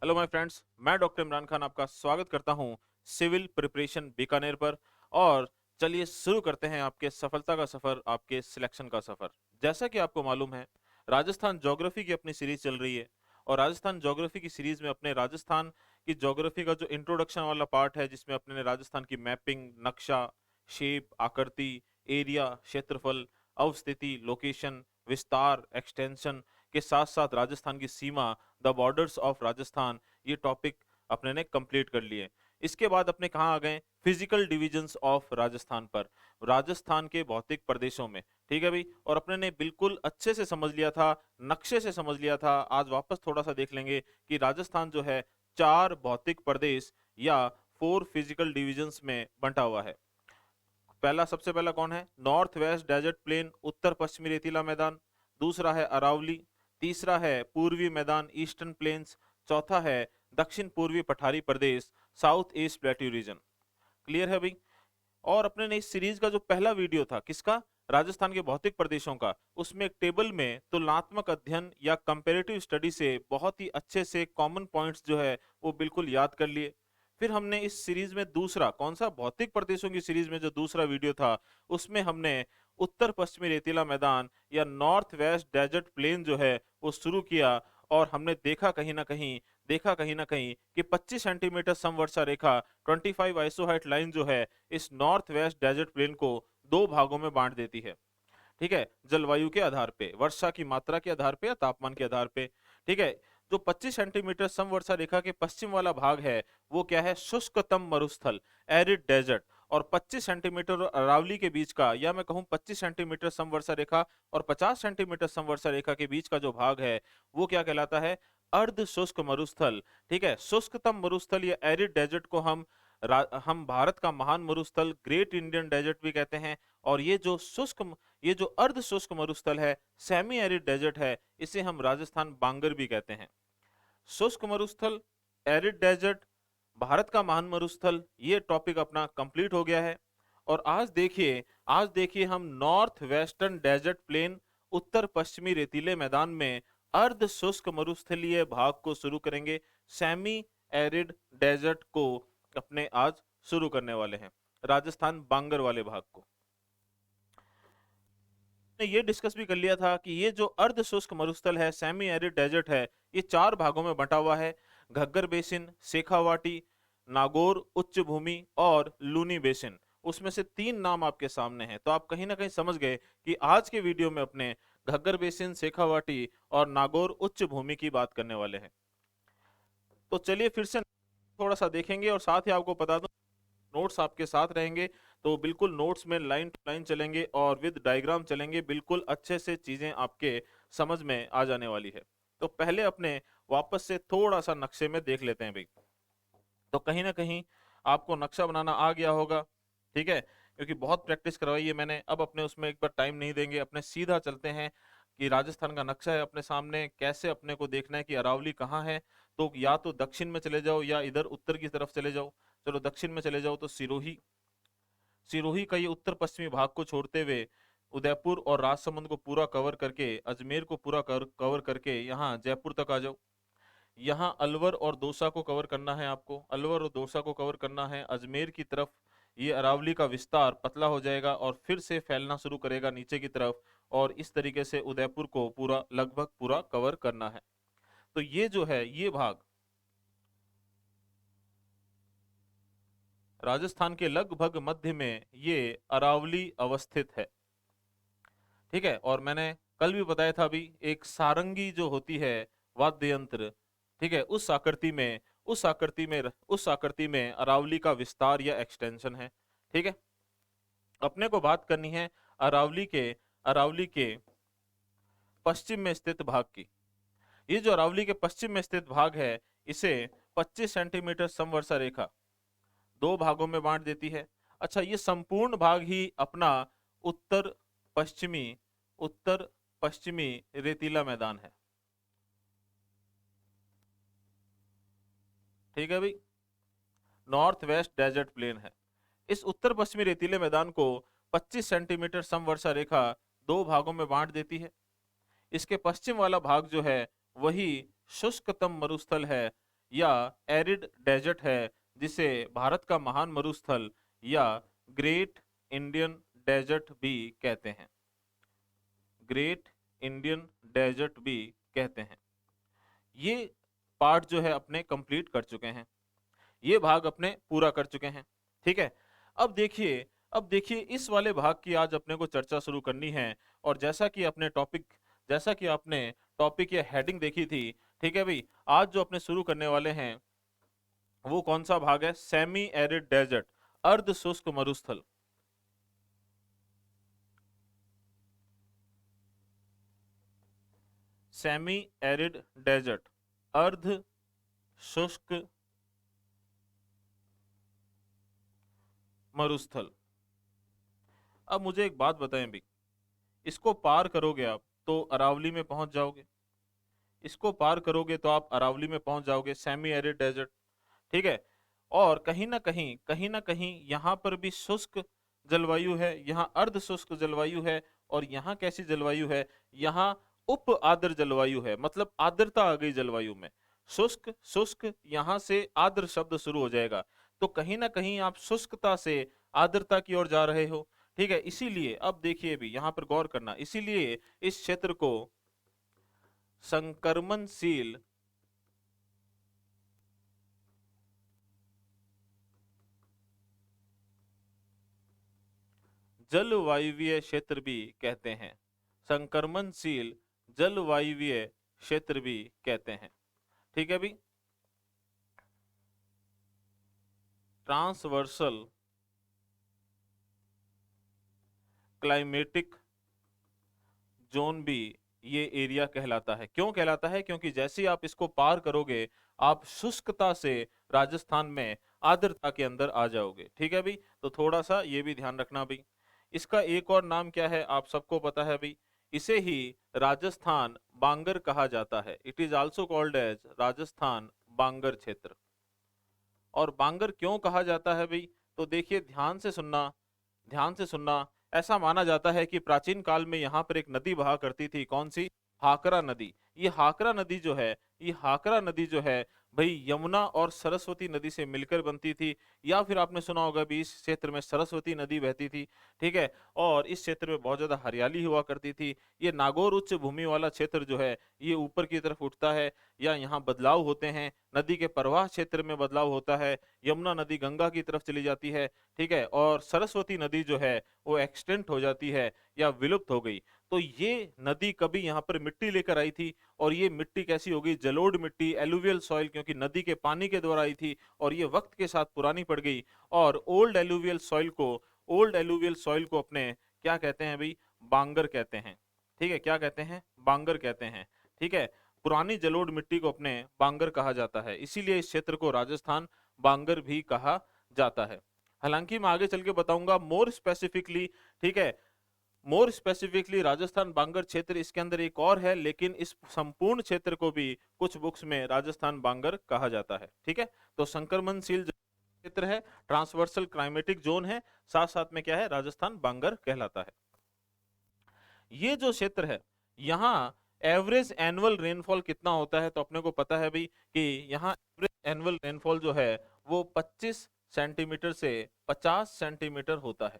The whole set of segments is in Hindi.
हेलो माय फ्रेंड्स, मैं डॉक्टर इमरान खान आपका स्वागत करता हूं सिविल प्रिपरेशन बीकानेर पर। और चलिए शुरू करते हैं आपके सफलता का सफ़र, आपके सिलेक्शन का सफ़र। जैसा कि आपको मालूम है, राजस्थान ज्योग्राफी की अपनी सीरीज चल रही है। और राजस्थान ज्योग्राफी की सीरीज में अपने राजस्थान की ज्योग्राफी का जो इंट्रोडक्शन वाला पार्ट है, जिसमें अपने ने राजस्थान की मैपिंग, नक्शा, शेप, आकृति, एरिया, क्षेत्रफल, अवस्थिति, लोकेशन, विस्तार, एक्सटेंशन के साथ साथ राजस्थान की सीमा, द बॉर्डर्स ऑफ राजस्थान, ये टॉपिक अपने ने कंप्लीट कर लिए। इसके बाद अपने कहाँ आ गए? फिजिकल डिविजन्स ऑफ राजस्थान पर, राजस्थान के भौतिक प्रदेशों में। ठीक है भाई, और अपने ने बिल्कुल अच्छे से समझ लिया था, नक्शे से समझ लिया था। आज वापस थोड़ा सा देख लेंगे कि राजस्थान जो है 4 भौतिक प्रदेश या 4 फिजिकल डिविजन्स में बंटा हुआ है। पहला, सबसे पहला कौन है? नॉर्थ वेस्ट डेजर्ट प्लेन, उत्तर पश्चिमी रेतीला मैदान। दूसरा है अरावली। तीसरा है पूर्वी मैदान, ईस्टर्न प्लेन्स। चौथा है दक्षिण पूर्वी पठारी प्रदेश, south east plateau region. Clear है भाई? और अपने ने इस सीरीज का जो पहला वीडियो था, किसका? राजस्थान के भौतिक प्रदेशों का। उसमें एक टेबल में तुलनात्मक अध्ययन या कंपैरेटिव स्टडी से बहुत ही अच्छे से कॉमन पॉइंट्स जो है वो बिल्कुल याद कर लिए। फिर हमने इस सीरीज में दूसरा, कौन सा? भौतिक प्रदेशों की सीरीज में जो दूसरा वीडियो था, उसमें हमने उत्तर पश्चिमी रेतीला मैदान या नॉर्थ वेस्ट डेजर्ट प्लेन जो है वो शुरू किया। और हमने देखा कहीं ना कहीं कि 25 सेंटीमीटर समवर्षा रेखा, 25 आइसोहाइट लाइन जो है, इस नॉर्थ वेस्ट डेजर्ट प्लेन को दो भागों में बांट देती है। ठीक है, जलवायु के आधार पे, वर्षा की मात्रा के आधार पे या तापमान के आधार पे। ठीक है, जो 25 सेंटीमीटर समवर्षा रेखा के पश्चिम वाला भाग है वो क्या है? शुष्कतम मरुस्थल, एरिड डेजर्ट। और 25 सेंटीमीटर और अरावली के बीच का, या मैं कहूं 25 सेंटीमीटर समवर्षा रेखा और 50 सेंटीमीटर समवर्षा रेखा के बीच का जो भाग है वो क्या कहलाता है? अर्ध शुष्क मरुस्थल। ठीक है, शुष्कतम मरुस्थल या एरिड डेजर्ट को हम भारत का महान मरुस्थल, ग्रेट इंडियन डेजर्ट भी कहते हैं। और ये जो अर्ध शुष्क मरुस्थल है, सेमी एरिड डेजर्ट है, इसे हम राजस्थान बांगर भी कहते हैं। शुष्क मरुस्थल, एरिड डेजर्ट, भारत का महान मरुस्थल, ये टॉपिक अपना कंप्लीट हो गया है। और आज देखिए हम नॉर्थ वेस्टर्न डेजर्ट प्लेन, उत्तर पश्चिमी रेतीले मैदान में अर्ध शुष्क मरुस्थलीय भाग को शुरू करेंगे। सेमी एरिड डेजर्ट को अपने आज शुरू करने वाले हैं, राजस्थान बांगर वाले भाग को। ने ये डिस्कस भी कर लिया था कि ये जो अर्ध शुष्क मरुस्थल है, सेमी एरिड डेजर्ट है, ये 4 भागों में बंटा हुआ है। घग्गर बेसिन, शेखावाटी, नागौर उच्च भूमि और लूनी बेसिन। उसमें से 3 नाम आपके सामने हैं, तो आप कहीं ना कहीं समझ गए कि आज के वीडियो में अपने घग्गर बेसिन, शेखावाटी और नागौर उच्च भूमि की बात करने वाले हैं। तो चलिए फिर से थोड़ा सा देखेंगे, और साथ ही आपको बता दूं, नोट्स आपके साथ रहेंगे, तो बिल्कुल नोट्स में लाइन टू लाइन चलेंगे और विद डायग्राम चलेंगे। बिल्कुल अच्छे से चीजें आपके समझ में आ जाने वाली है। तो पहले अपने वापस से थोड़ा सा नक्शे में देख लेते हैं भाई। तो कहीं ना कहीं आपको नक्शा बनाना आ गया होगा। ठीक है, क्योंकि बहुत प्रैक्टिस करवाई है मैंने। अब अपने उसमें एक बार टाइम नहीं देंगे, अपने सीधा चलते हैं कि राजस्थान का नक्शा है अपने सामने, कैसे अपने को देखना है कि अरावली कहाँ है। तो या तो दक्षिण में चले जाओ या इधर उत्तर की तरफ चले जाओ। चलो दक्षिण में चले जाओ तो सिरोही, सिरोही का ये उत्तर पश्चिमी भाग को छोड़ते हुए उदयपुर और राजसमंद को पूरा कवर करके, अजमेर को पूरा कवर करके यहाँ जयपुर तक आ जाओ। यहाँ अलवर और दौसा को कवर करना है आपको, अलवर और दौसा को कवर करना है। अजमेर की तरफ ये अरावली का विस्तार पतला हो जाएगा और फिर से फैलना शुरू करेगा नीचे की तरफ। और इस तरीके से उदयपुर को पूरा, लगभग पूरा कवर करना है। तो ये जो है, ये भाग राजस्थान के लगभग मध्य में ये अरावली अवस्थित है। ठीक है, और मैंने कल भी बताया था अभी, एक सारंगी जो होती है वाद्य यंत्र, ठीक है, उस आकृति में अरावली का विस्तार या एक्सटेंशन है। ठीक है, अपने को बात करनी है अरावली के पश्चिम में स्थित भाग की। ये जो अरावली के पश्चिम में स्थित भाग है, इसे 25 सेंटीमीटर समवर्षा रेखा दो भागों में बांट देती है। अच्छा, ये संपूर्ण भाग ही अपना उत्तर पश्चिमी उत्तर पश्चिमी रेतीला मैदान है। ठीक है भाई, नॉर्थ वेस्ट डेजर्ट प्लेन है। इस उत्तर पश्चिमी रेतीले मैदान को 25 सेंटीमीटर समवर्षा रेखा दो भागों में बांट देती है। इसके पश्चिम वाला भाग जो है वही शुष्कतम मरुस्थल है, या एरिड डेजर्ट है जिसे भारत का महान मरुस्थल या ग्रेट इंडियन डेजर्ट भी कहते हैं। ग्रेट इंडियन डेजर्ट भी कहते हैं। ये पार्ट जो है अपने कंप्लीट कर चुके हैं, ये भाग अपने पूरा कर चुके हैं। ठीक है, अब देखिए इस वाले भाग की आज अपने को चर्चा शुरू करनी है। और जैसा कि आपने टॉपिक या हेडिंग देखी थी, ठीक है भाई, आज जो अपने शुरू करने वाले हैं वो कौन सा भाग है? सेमी एरिड डेजर्ट, अर्ध शुष्क मरुस्थल। सेमी एरिड डेजर्ट, अर्ध शुष्क मरुस्थल। अब मुझे एक बात बताएं भी, इसको पार करोगे आप तो अरावली में पहुंच जाओगे, इसको पार करोगे तो आप अरावली में पहुंच जाओगे, सेमी एरिड डेजर्ट। ठीक है, और कहीं ना कहीं यहाँ पर भी शुष्क जलवायु है, यहाँ अर्ध शुष्क जलवायु है, और यहाँ कैसी जलवायु है? यहाँ उप आर्द्र जलवायु है, मतलब आर्द्रता आ गई जलवायु में। शुष्क शुष्क यहाँ से आर्द्र शब्द शुरू हो जाएगा, तो कहीं ना कहीं आप शुष्कता से आर्द्रता की ओर जा रहे हो। ठीक है, इसीलिए अब देखिए भी यहाँ पर गौर करना, इसीलिए इस क्षेत्र को संक्रमणशील जलवायुवीय क्षेत्र भी कहते हैं, संक्रमणशील जलवायुवीय क्षेत्र भी कहते हैं। ठीक है भी, ट्रांसवर्सल क्लाइमेटिक जोन भी ये एरिया कहलाता है। क्यों कहलाता है? क्योंकि जैसे ही आप इसको पार करोगे आप शुष्कता से राजस्थान में आर्द्रता के अंदर आ जाओगे। ठीक है भाई, तो थोड़ा सा ये भी ध्यान रखना भाई। इसका एक और नाम क्या है आप सबको पता है भाई, इसे ही राजस्थान बांगर कहा जाता है। It is also called as Rajasthan Bangar क्षेत्र। और बांगर क्यों कहा जाता है भाई? तो देखिए ध्यान से सुनना, ध्यान से सुनना। ऐसा माना जाता है कि प्राचीन काल में यहाँ पर एक नदी बहा करती थी, कौन सी? हाकरा नदी। ये हाकरा नदी जो है, ये हाकरा नदी जो है भाई यमुना और सरस्वती नदी से मिलकर बनती थी, या फिर आपने सुना होगा भी इस क्षेत्र में सरस्वती नदी बहती थी। ठीक है, और इस क्षेत्र में बहुत ज्यादा हरियाली हुआ करती थी। ये नागौर उच्च भूमि वाला क्षेत्र जो है ये ऊपर की तरफ उठता है, या यहाँ बदलाव होते हैं, नदी के प्रवाह क्षेत्र में बदलाव होता है, यमुना नदी गंगा की तरफ चली जाती है। ठीक है, और सरस्वती नदी जो है वो एक्सटेंट हो जाती है या विलुप्त हो गई। तो ये नदी कभी यहाँ पर मिट्टी लेकर आई थी, और ये मिट्टी कैसी हो गई? जलोढ़ मिट्टी, एलुवियल सॉइल, क्योंकि नदी के पानी के द्वारा आई थी, और ये वक्त के साथ पुरानी पड़ गई। और ओल्ड एलुवियल सॉइल को अपने क्या कहते हैं भाई? बांगर कहते हैं। ठीक है, क्या कहते हैं? बांगर कहते हैं। ठीक है, पुरानी जलोढ़ मिट्टी को अपने बांगर कहा जाता है, इसीलिए इस क्षेत्र को राजस्थान बांगर भी कहा जाता है। हालांकि मैं आगे चल के बताऊंगा मोर स्पेसिफिकली। ठीक है, मोर स्पेसिफिकली राजस्थान बांगर क्षेत्र, इसके अंदर एक और है, लेकिन इस संपूर्ण क्षेत्र को भी कुछ बुक्स में राजस्थान बांगर कहा जाता है। ठीक है, तो संक्रमणशील क्षेत्र है, ट्रांसवर्सल क्लाइमेटिक जोन है, साथ साथ में क्या है? राजस्थान बांगर कहलाता है। ये जो क्षेत्र है, यहाँ एवरेज एनुअल रेनफॉल कितना होता है? तो अपने को पता है भाई कि यहाँ एवरेज एनुअल रेनफॉल जो है वो 25 सेंटीमीटर से 50 सेंटीमीटर होता है।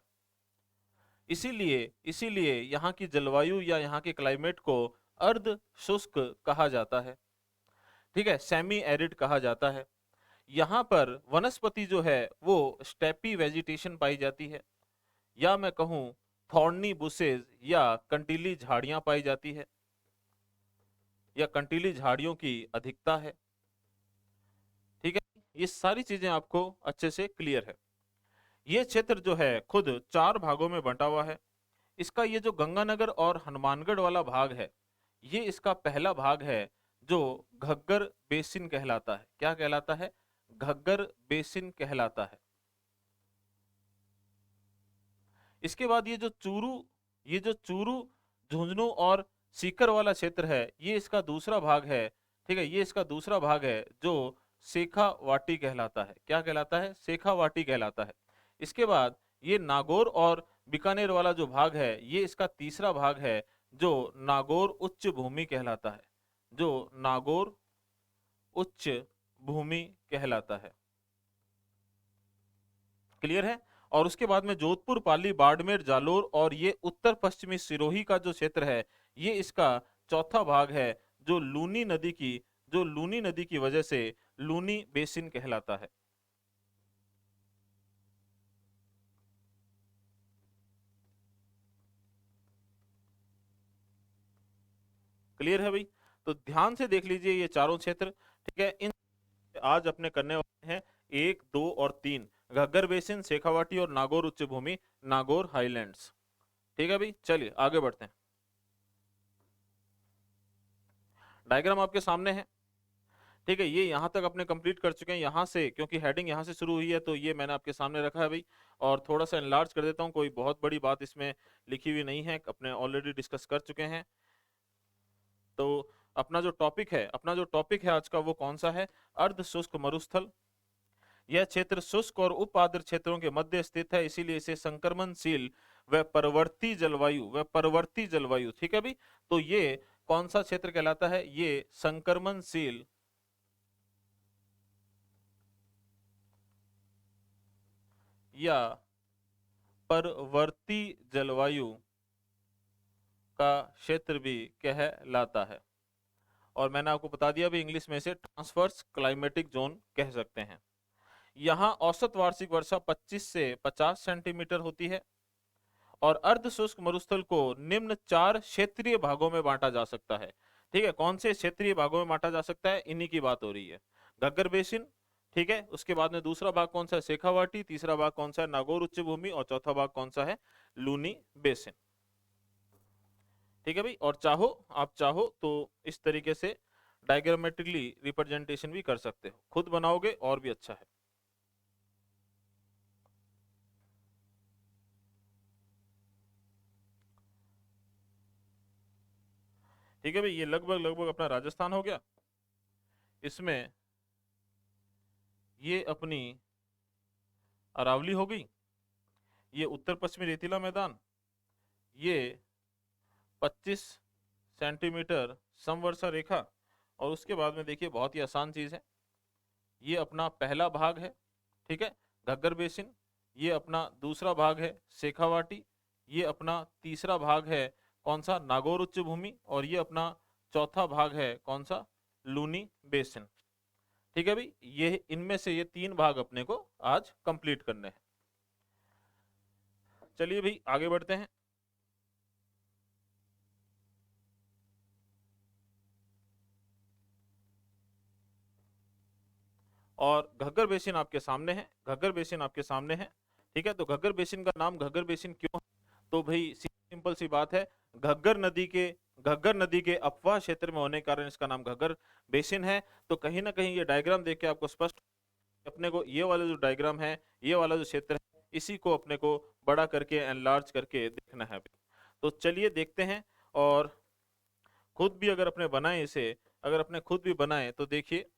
इसीलिए इसीलिए यहाँ की जलवायु या यहाँ के क्लाइमेट को अर्ध शुष्क कहा जाता है। ठीक है, सेमी एरिड कहा जाता है। यहाँ पर वनस्पति जो है वो स्टेपी वेजिटेशन पाई जाती है, या मैं कहूँ थॉर्नी बुशेज या कंटीली झाड़ियां पाई जाती है, या कंटीली झाड़ियों की अधिकता है। ठीक है, ये सारी चीजें आपको अच्छे से क्लियर है। ये क्षेत्र जो है खुद 4 भागों में बंटा हुआ है। इसका ये जो गंगानगर और हनुमानगढ़ वाला भाग है, ये इसका पहला भाग है जो घग्गर बेसिन कहलाता है। क्या कहलाता है? घग्गर बेसिन कहलाता है। इसके बाद ये जो चूरू, झुंझुनू और सीकर वाला क्षेत्र है, ये इसका दूसरा भाग है। ठीक है, ये इसका दूसरा भाग है जो शेखावाटी कहलाता है। क्या कहलाता है? शेखावाटी कहलाता है। इसके बाद ये नागौर और बीकानेर वाला जो भाग है, ये इसका तीसरा भाग है जो नागौर उच्च भूमि कहलाता है, जो नागौर उच्च भूमि कहलाता है। क्लियर है? और उसके बाद में जोधपुर, पाली, बाड़मेर, जालोर और ये उत्तर पश्चिमी सिरोही का जो क्षेत्र है, ये इसका चौथा भाग है, जो लूनी नदी की वजह से लूनी बेसिन कहलाता है। क्लियर है भाई? तो ध्यान से देख लीजिए ये चारों क्षेत्र, ठीक है। इन आज अपने करने वाले हैं 1, 2 और 3, घग्गर बेसिन, शेखावाटी और नागौर उच्च भूमि, नागौर हाईलैंड्स। ठीक है भाई, चलिए आगे बढ़ते हैं। डायग्राम आपके सामने है, ठीक है। ये यहाँ तक अपने कंप्लीट कर चुके हैं। यहाँ से क्योंकि हेडिंग यहाँ से शुरू हुई है तो ये मैंने आपके सामने रखा है भाई, और थोड़ा सा एनलार्ज कर देता हूँ। कोई बहुत बड़ी बात इसमें लिखी हुई नहीं है, अपने ऑलरेडी डिस्कस कर चुके हैं। तो अपना जो टॉपिक है आज का, वो कौन सा है? अर्ध शुष्क मरुस्थल। यह क्षेत्र शुष्क और उप आर्द्र क्षेत्रों के मध्य स्थित है, इसीलिए इसे संक्रमणशील व परवर्ती जलवायु, ठीक है भाई। तो ये कौन सा क्षेत्र कहलाता है? ये संक्रमणशील या परवर्ती जलवायु का क्षेत्र भी कहलाता है। और मैंने आपको बता दिया भी, इंग्लिश में इसे ट्रांसवर्स क्लाइमेटिक जोन कह सकते हैं। यहाँ औसत वार्षिक वर्षा 25 से 50 सेंटीमीटर होती है। और अर्ध शुष्क मरुस्थल को निम्न 4 क्षेत्रीय भागों में बांटा जा सकता है। ठीक है, कौन से क्षेत्रीय भागों में बांटा जा सकता है? इन्हीं की बात हो रही है। घग्गर बेसिन, ठीक है। उसके बाद में दूसरा भाग कौन सा है? शेखावाटी। तीसरा भाग कौन सा है? नागौर उच्च भूमि। और चौथा भाग कौन सा है? लूनी बेसिन। ठीक है भाई। और आप चाहो तो इस तरीके से डायग्रामेटिकली रिप्रेजेंटेशन भी कर सकते हो, खुद बनाओगे और भी अच्छा है। ठीक है भाई, ये लगभग लगभग अपना राजस्थान हो गया। इसमें ये अपनी अरावली हो गई, ये उत्तर पश्चिमी रेतीला मैदान, ये 25 सेंटीमीटर समवर्षा रेखा। और उसके बाद में देखिए बहुत ही आसान चीज है, ये अपना पहला भाग है, ठीक है, घग्गर बेसिन। ये अपना दूसरा भाग है शेखावाटी। ये अपना तीसरा भाग है कौन सा? नागौर उच्च भूमि। और ये अपना चौथा भाग है कौन सा? लूनी बेसिन। ठीक है भाई, ये इनमें से ये 3 भाग अपने को आज कंप्लीट करने हैं। चलिए भाई आगे बढ़ते हैं। और घग्गर बेसिन आपके सामने है, घग्गर बेसिन आपके सामने है, ठीक है। तो घग्गर बेसिन का नाम घग्गर बेसिन क्यों? तो भाई सिंपल सी बात है, घग्गर नदी के अपवाह क्षेत्र में होने के कारण इसका नाम घग्गर बेसिन है। तो कहीं ना कहीं ये डायग्राम देख के आपको स्पष्ट, अपने को ये वाला जो डायग्राम है, ये वाला जो क्षेत्र है, इसी को अपने को बड़ा करके एनलार्ज करके देखना है। तो चलिए देखते हैं। और खुद भी अगर अपने बनाए इसे, अगर अपने खुद भी बनाए तो देखिए,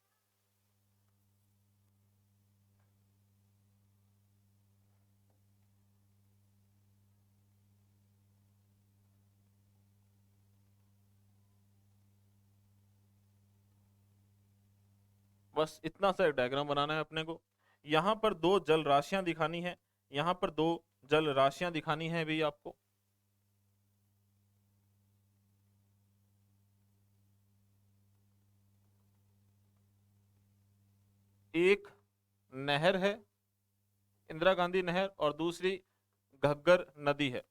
बस इतना सा डायग्राम बनाना है अपने को। यहाँ पर 2 जल राशियां दिखानी है, यहाँ पर 2 जल राशियां दिखानी है भी आपको। एक नहर है, इंदिरा गांधी नहर, और दूसरी घग्गर नदी है।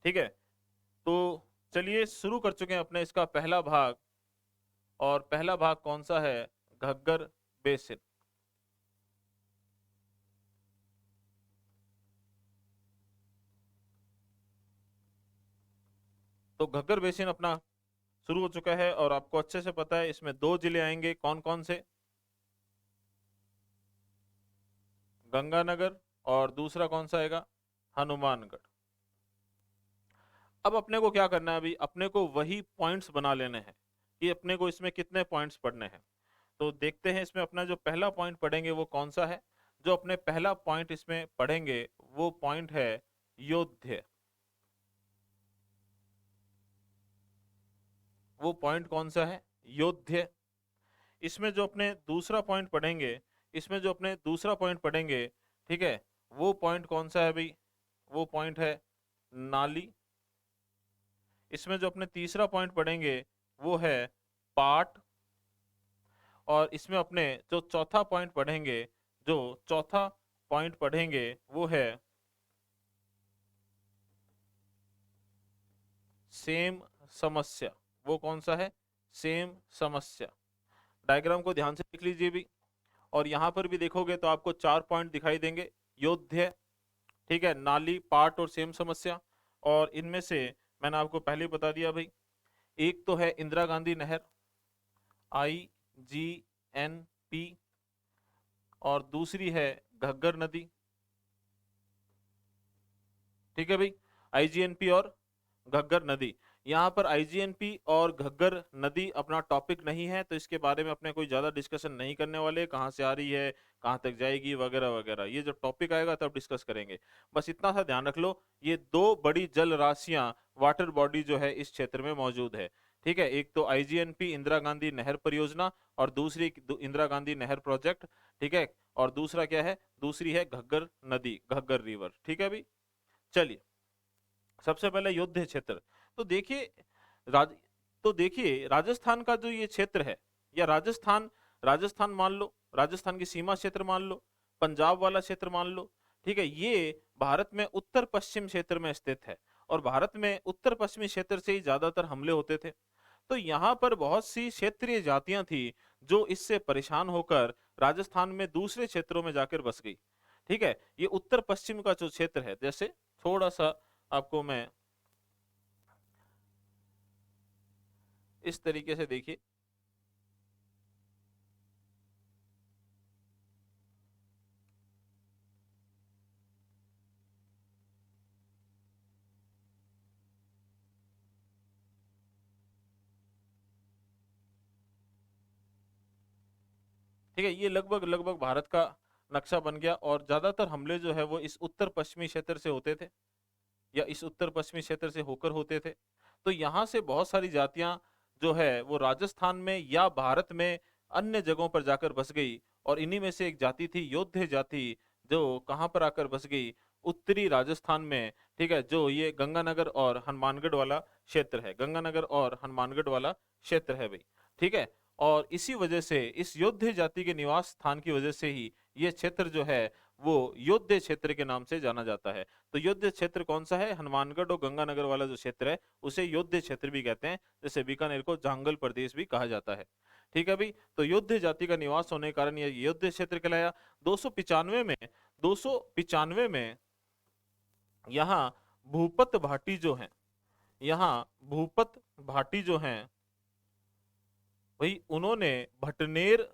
ठीक है, तो चलिए शुरू कर चुके हैं अपने इसका पहला भाग। और पहला भाग कौन सा है? घग्गर बेसिन। तो घग्गर बेसिन अपना शुरू हो चुका है, और आपको अच्छे से पता है इसमें 2 जिले आएंगे, कौन कौन से? गंगानगर, और दूसरा कौन सा आएगा? हनुमानगढ़। अब अपने को क्या करना है? अभी अपने को वही पॉइंट्स बना लेने हैं कि अपने को इसमें कितने पॉइंट्स पढ़ने हैं। तो देखते हैं इसमें अपना जो पहला पॉइंट पढ़ेंगे वो कौन सा है। जो अपने पहला पॉइंट इसमें पढ़ेंगे वो पॉइंट है योद्ध। वो पॉइंट कौन सा है? योद्ध। इसमें जो अपने दूसरा पॉइंट पढ़ेंगे, इसमें जो अपने दूसरा पॉइंट पढ़ेंगे, ठीक है, वो पॉइंट कौन सा है भाई? वो पॉइंट है नाली। इसमें जो अपने तीसरा पॉइंट पढ़ेंगे वो है पाट। और इसमें अपने जो चौथा पॉइंट पढ़ेंगे, जो चौथा पॉइंट पढ़ेंगे वो है सेम समस्या। वो कौन सा है? सेम समस्या। डायग्राम को ध्यान से देख लीजिए भी। और यहां पर भी देखोगे तो आपको 4 पॉइंट दिखाई देंगे, योद्ध, ठीक है, नाली, पाट और सेम समस्या। और इनमें से मैंने आपको पहले ही बता दिया भाई, एक तो है इंदिरा गांधी नहर, IGNP, और दूसरी है घग्गर नदी, ठीक है भाई, IGNP और घग्गर नदी। यहाँ पर IGNP और घग्गर नदी अपना टॉपिक नहीं है, तो इसके बारे में अपने कोई ज्यादा डिस्कशन नहीं करने वाले, कहाँ से आ रही है, कहाँ तक जाएगी, वगैरह वगैरह। ये जो टॉपिक आएगा तब डिस्कस करेंगे। बस इतना सा ध्यान रख लो, ये दो बड़ी जल राशियां, वाटर बॉडी जो है इस क्षेत्र में मौजूद है, ठीक है। एक तो IGNP इंदिरा गांधी नहर परियोजना, और दूसरी इंदिरा गांधी नहर प्रोजेक्ट, ठीक है। और दूसरा क्या है? दूसरी है घग्गर नदी, घग्गर रिवर, ठीक है भाई। चलिए, सबसे पहले युद्ध क्षेत्र। तो देखिए राज तो देखिए राजस्थान का जो ये क्षेत्र है, या राजस्थान, राजस्थान मान लो, राजस्थान की सीमा क्षेत्र मान लो, पंजाब वाला क्षेत्र मान लो, ठीक है, ये भारत में उत्तर पश्चिम क्षेत्र में स्थित है। और भारत में उत्तर पश्चिमी क्षेत्र से ही ज्यादातर हमले होते थे। तो यहाँ पर बहुत सी क्षेत्रीय जातियां थी जो इससे परेशान होकर राजस्थान में दूसरे क्षेत्रों में जाकर बस गई, ठीक है। ये उत्तर पश्चिम का जो क्षेत्र है, जैसे थोड़ा सा आपको मैं इस तरीके से देखिए, ठीक है, ये लगभग लगभग भारत का नक्शा बन गया। और ज्यादातर हमले जो है वो इस उत्तर पश्चिमी क्षेत्र से होते थे, या इस उत्तर पश्चिमी क्षेत्र से होकर होते थे। तो यहाँ से बहुत सारी जातियां जो है वो राजस्थान में या भारत में अन्य जगहों पर जाकर बस गई। और इन्हीं में से एक जाति थी योद्ध जाति, जो कहाँ पर आकर बस गई? उत्तरी राजस्थान में, ठीक है, जो ये गंगानगर और हनुमानगढ़ वाला क्षेत्र है, गंगानगर और हनुमानगढ़ वाला क्षेत्र है भाई, ठीक है। और इसी वजह से, इस योद्ध जाति के निवास स्थान की वजह से ही ये क्षेत्र जो है वो योद्ध क्षेत्र के नाम से जाना जाता है। तो योद्ध क्षेत्र कौन सा है? हनुमानगढ़ और गंगानगर वाला जो क्षेत्र है उसे योद्ध क्षेत्र भी कहते हैं, जैसे बीकानेर को जांगल प्रदेश भी कहा जाता है, ठीक है भाई। तो योद्ध जाति का निवास होने के कारण यह योद्ध क्षेत्र कहलाया। 295 में 295 में यहाँ भूपत भाटी जो है, यहाँ भूपत भाटी जो हैं भाई, उन्होंने भटनेर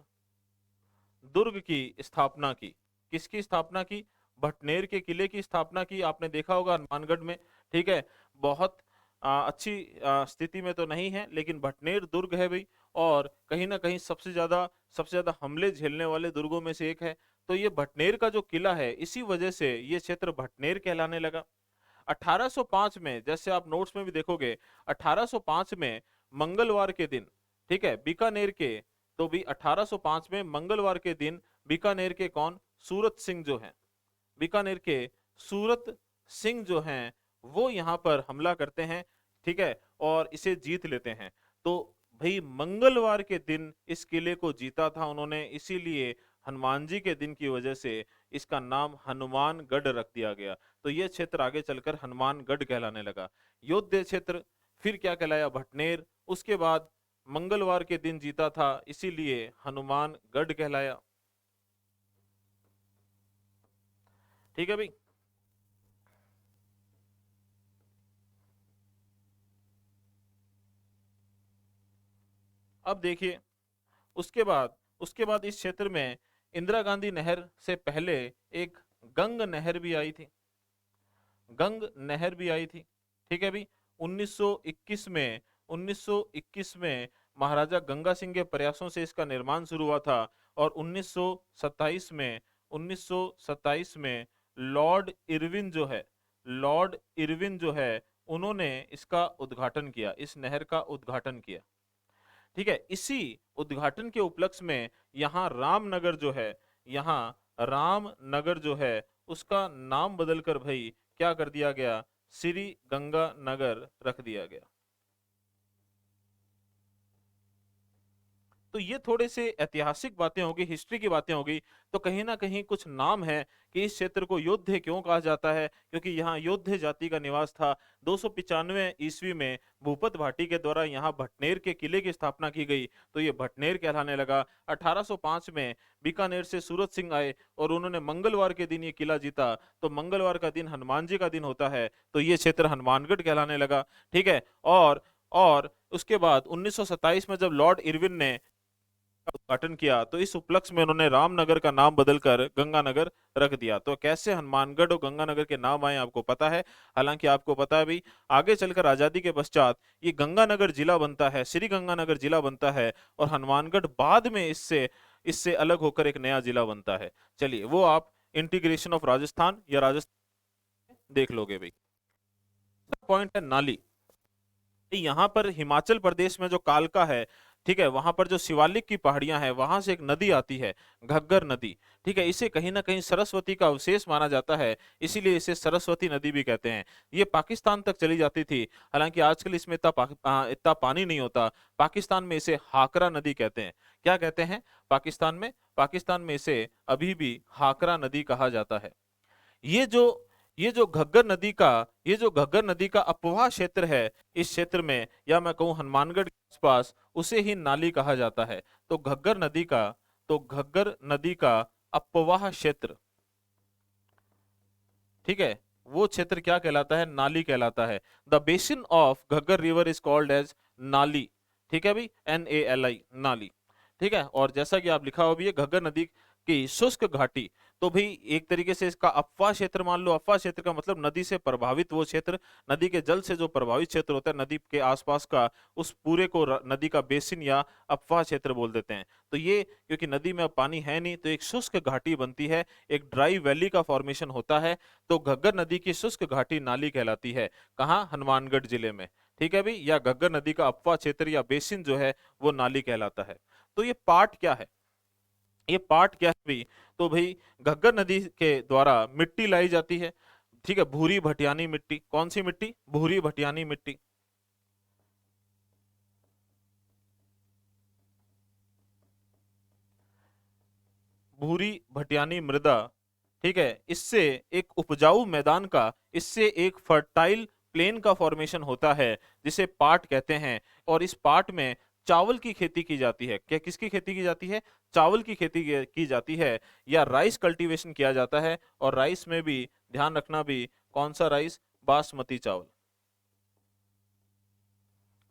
दुर्ग की स्थापना की। किसकी स्थापना की? भटनेर के किले की स्थापना की। आपने देखा होगा हनुमानगढ़ में, ठीक है, बहुत अच्छी स्थिति में तो नहीं है, लेकिन भटनेर दुर्ग है भाई। और कहीं ना कहीं सबसे ज्यादा हमले झेलने वाले दुर्गों में से एक है। तो ये भटनेर का जो किला है, इसी वजह से ये क्षेत्र भटनेर कहलाने लगा। 1805 में, जैसे आप नोट्स में भी देखोगे, 1805 में मंगलवार के दिन, ठीक है, बीकानेर के, तो भी 1805 में मंगलवार के दिन बीकानेर के कौन? सूरत सिंह जो हैं, बीकानेर के सूरत सिंह जो हैं, वो यहाँ पर हमला करते हैं, ठीक है, और इसे जीत लेते हैं। तो भाई मंगलवार के दिन इस किले को जीता था उन्होंने, इसीलिए हनुमान जी के दिन की वजह से इसका नाम हनुमानगढ़ रख दिया गया। तो ये क्षेत्र आगे चलकर हनुमानगढ़ कहलाने लगा। योद्ध क्षेत्र फिर क्या कहलाया? भटनेर। उसके बाद मंगलवार के दिन जीता था, इसीलिए हनुमानगढ़ कहलाया, ठीक है भाई। अब देखिए, उसके बाद इस क्षेत्र में इंदिरा गांधी नहर से पहले एक गंग नहर भी आई थी, गंग नहर भी आई थी, ठीक है भी। 1921 में 1921 में महाराजा गंगा सिंह के प्रयासों से इसका निर्माण शुरू हुआ था। और 1927 में 1927 में लॉर्ड इरविन जो है, लॉर्ड इरविन जो है, उन्होंने इसका उद्घाटन किया, इस नहर का उद्घाटन किया, ठीक है, इसी उद्घाटन के उपलक्ष्य में यहाँ रामनगर जो है, यहाँ रामनगर जो है उसका नाम बदलकर भाई क्या कर दिया गया, श्री गंगा नगर रख दिया गया। तो ये थोड़े से ऐतिहासिक बातें होगी, हिस्ट्री की बातें होगी। तो कहीं ना कहीं कुछ नाम है कि इस क्षेत्र को योद्ध क्यों कहा जाता है, क्योंकि यहाँ योद्ध जाति का निवास था। 295 ईस्वी में भूपत भाटी के द्वारा यहाँ भटनेर के किले की स्थापना की गई, तो ये भटनेर कहलाने लगा। 1805 में बीकानेर से सूरत सिंह आए और उन्होंने मंगलवार के दिन ये किला जीता, तो मंगलवार का दिन हनुमान जी का दिन होता है, तो ये क्षेत्र हनुमानगढ़ कहलाने लगा। ठीक है, और उसके बाद 1927 में जब लॉर्ड इरविन ने का उद्घाटन किया, तो इस उपलक्ष्य में उन्होंने रामनगर का नाम बदलकर गंगानगर रख दिया। तो कैसे हनुमानगढ़ और गंगानगर के नाम आए आपको पता है। हालांकि आपको पता है भी, आगे चलकर आजादी के पश्चात ये गंगानगर जिला बनता है, श्री गंगानगर जिला बनता है, और हनुमानगढ़ बाद में इससे इससे अलग होकर एक नया जिला बनता है। चलिए वो आप इंटीग्रेशन ऑफ राजस्थान या राजस्थान देख लोगे भाई। पॉइंट है नाली। यहाँ पर हिमाचल प्रदेश में जो कालका है, ठीक है, वहां पर जो शिवालिक की पहाड़ियां हैं, वहां से एक नदी आती है, घग्गर नदी। ठीक है, इसे कहीं ना कहीं सरस्वती का अवशेष माना जाता है, इसीलिए इसे सरस्वती नदी भी कहते हैं। ये पाकिस्तान तक चली जाती थी, हालांकि आजकल इसमें इतना पानी नहीं होता। पाकिस्तान में इसे हाकरा नदी कहते हैं। क्या कहते हैं पाकिस्तान में इसे अभी भी हाकरा नदी कहा जाता है। ये जो ये जो घग्गर नदी का ये जो घग्गर नदी का अपवाह क्षेत्र है, इस क्षेत्र में, या मैं कहूँ हनुमानगढ़ के आसपास, उसे ही नाली कहा जाता है। तो घग्गर नदी का अपवाह क्षेत्र, ठीक है, वो क्षेत्र क्या कहलाता है, नाली कहलाता है। The basin of Ghaggar river is called as Nali. ठीक है भाई, NALI, नाली। ठीक है, और जैसा कि आप लिखा हो भी है, घग्गर नदी की शुष्क घाटी, तो भाई एक तरीके से इसका अपवाह क्षेत्र मान लो। अपवाह क्षेत्र का मतलब नदी से प्रभावित वो क्षेत्र, नदी के जल से जो प्रभावित क्षेत्र होता है नदी के आसपास का, उस पूरे को नदी का बेसिन या अपवाह क्षेत्र बोल देते हैं। तो ये क्योंकि नदी में अब पानी है नहीं, तो एक शुष्क घाटी बनती है, एक ड्राई वैली का फॉर्मेशन होता है। तो घग्गर नदी की शुष्क घाटी नाली कहलाती है। कहाँ, हनुमानगढ़ जिले में। ठीक है भाई, या घग्गर नदी का अपवाह क्षेत्र या बेसिन जो है वो नाली कहलाता है। तो ये पार्ट क्या है, ये पार्ट क्या है भाई, तो भाई घग्गर नदी के द्वारा मिट्टी लाई जाती है। ठीक है, भूरी भटियानी मिट्टी। कौन सी मिट्टी, भूरी भटियानी मिट्टी। भूरी भटियानी मृदा, ठीक है, इससे एक उपजाऊ मैदान का, इससे एक फर्टाइल प्लेन का फॉर्मेशन होता है, जिसे पाट कहते हैं। और इस पाट में चावल की खेती की जाती है। क्या, किसकी खेती की जाती है, चावल की खेती की जाती है, या राइस कल्टीवेशन किया जाता है। और राइस में भी ध्यान रखना भी, कौन सा राइस, बासमती चावल।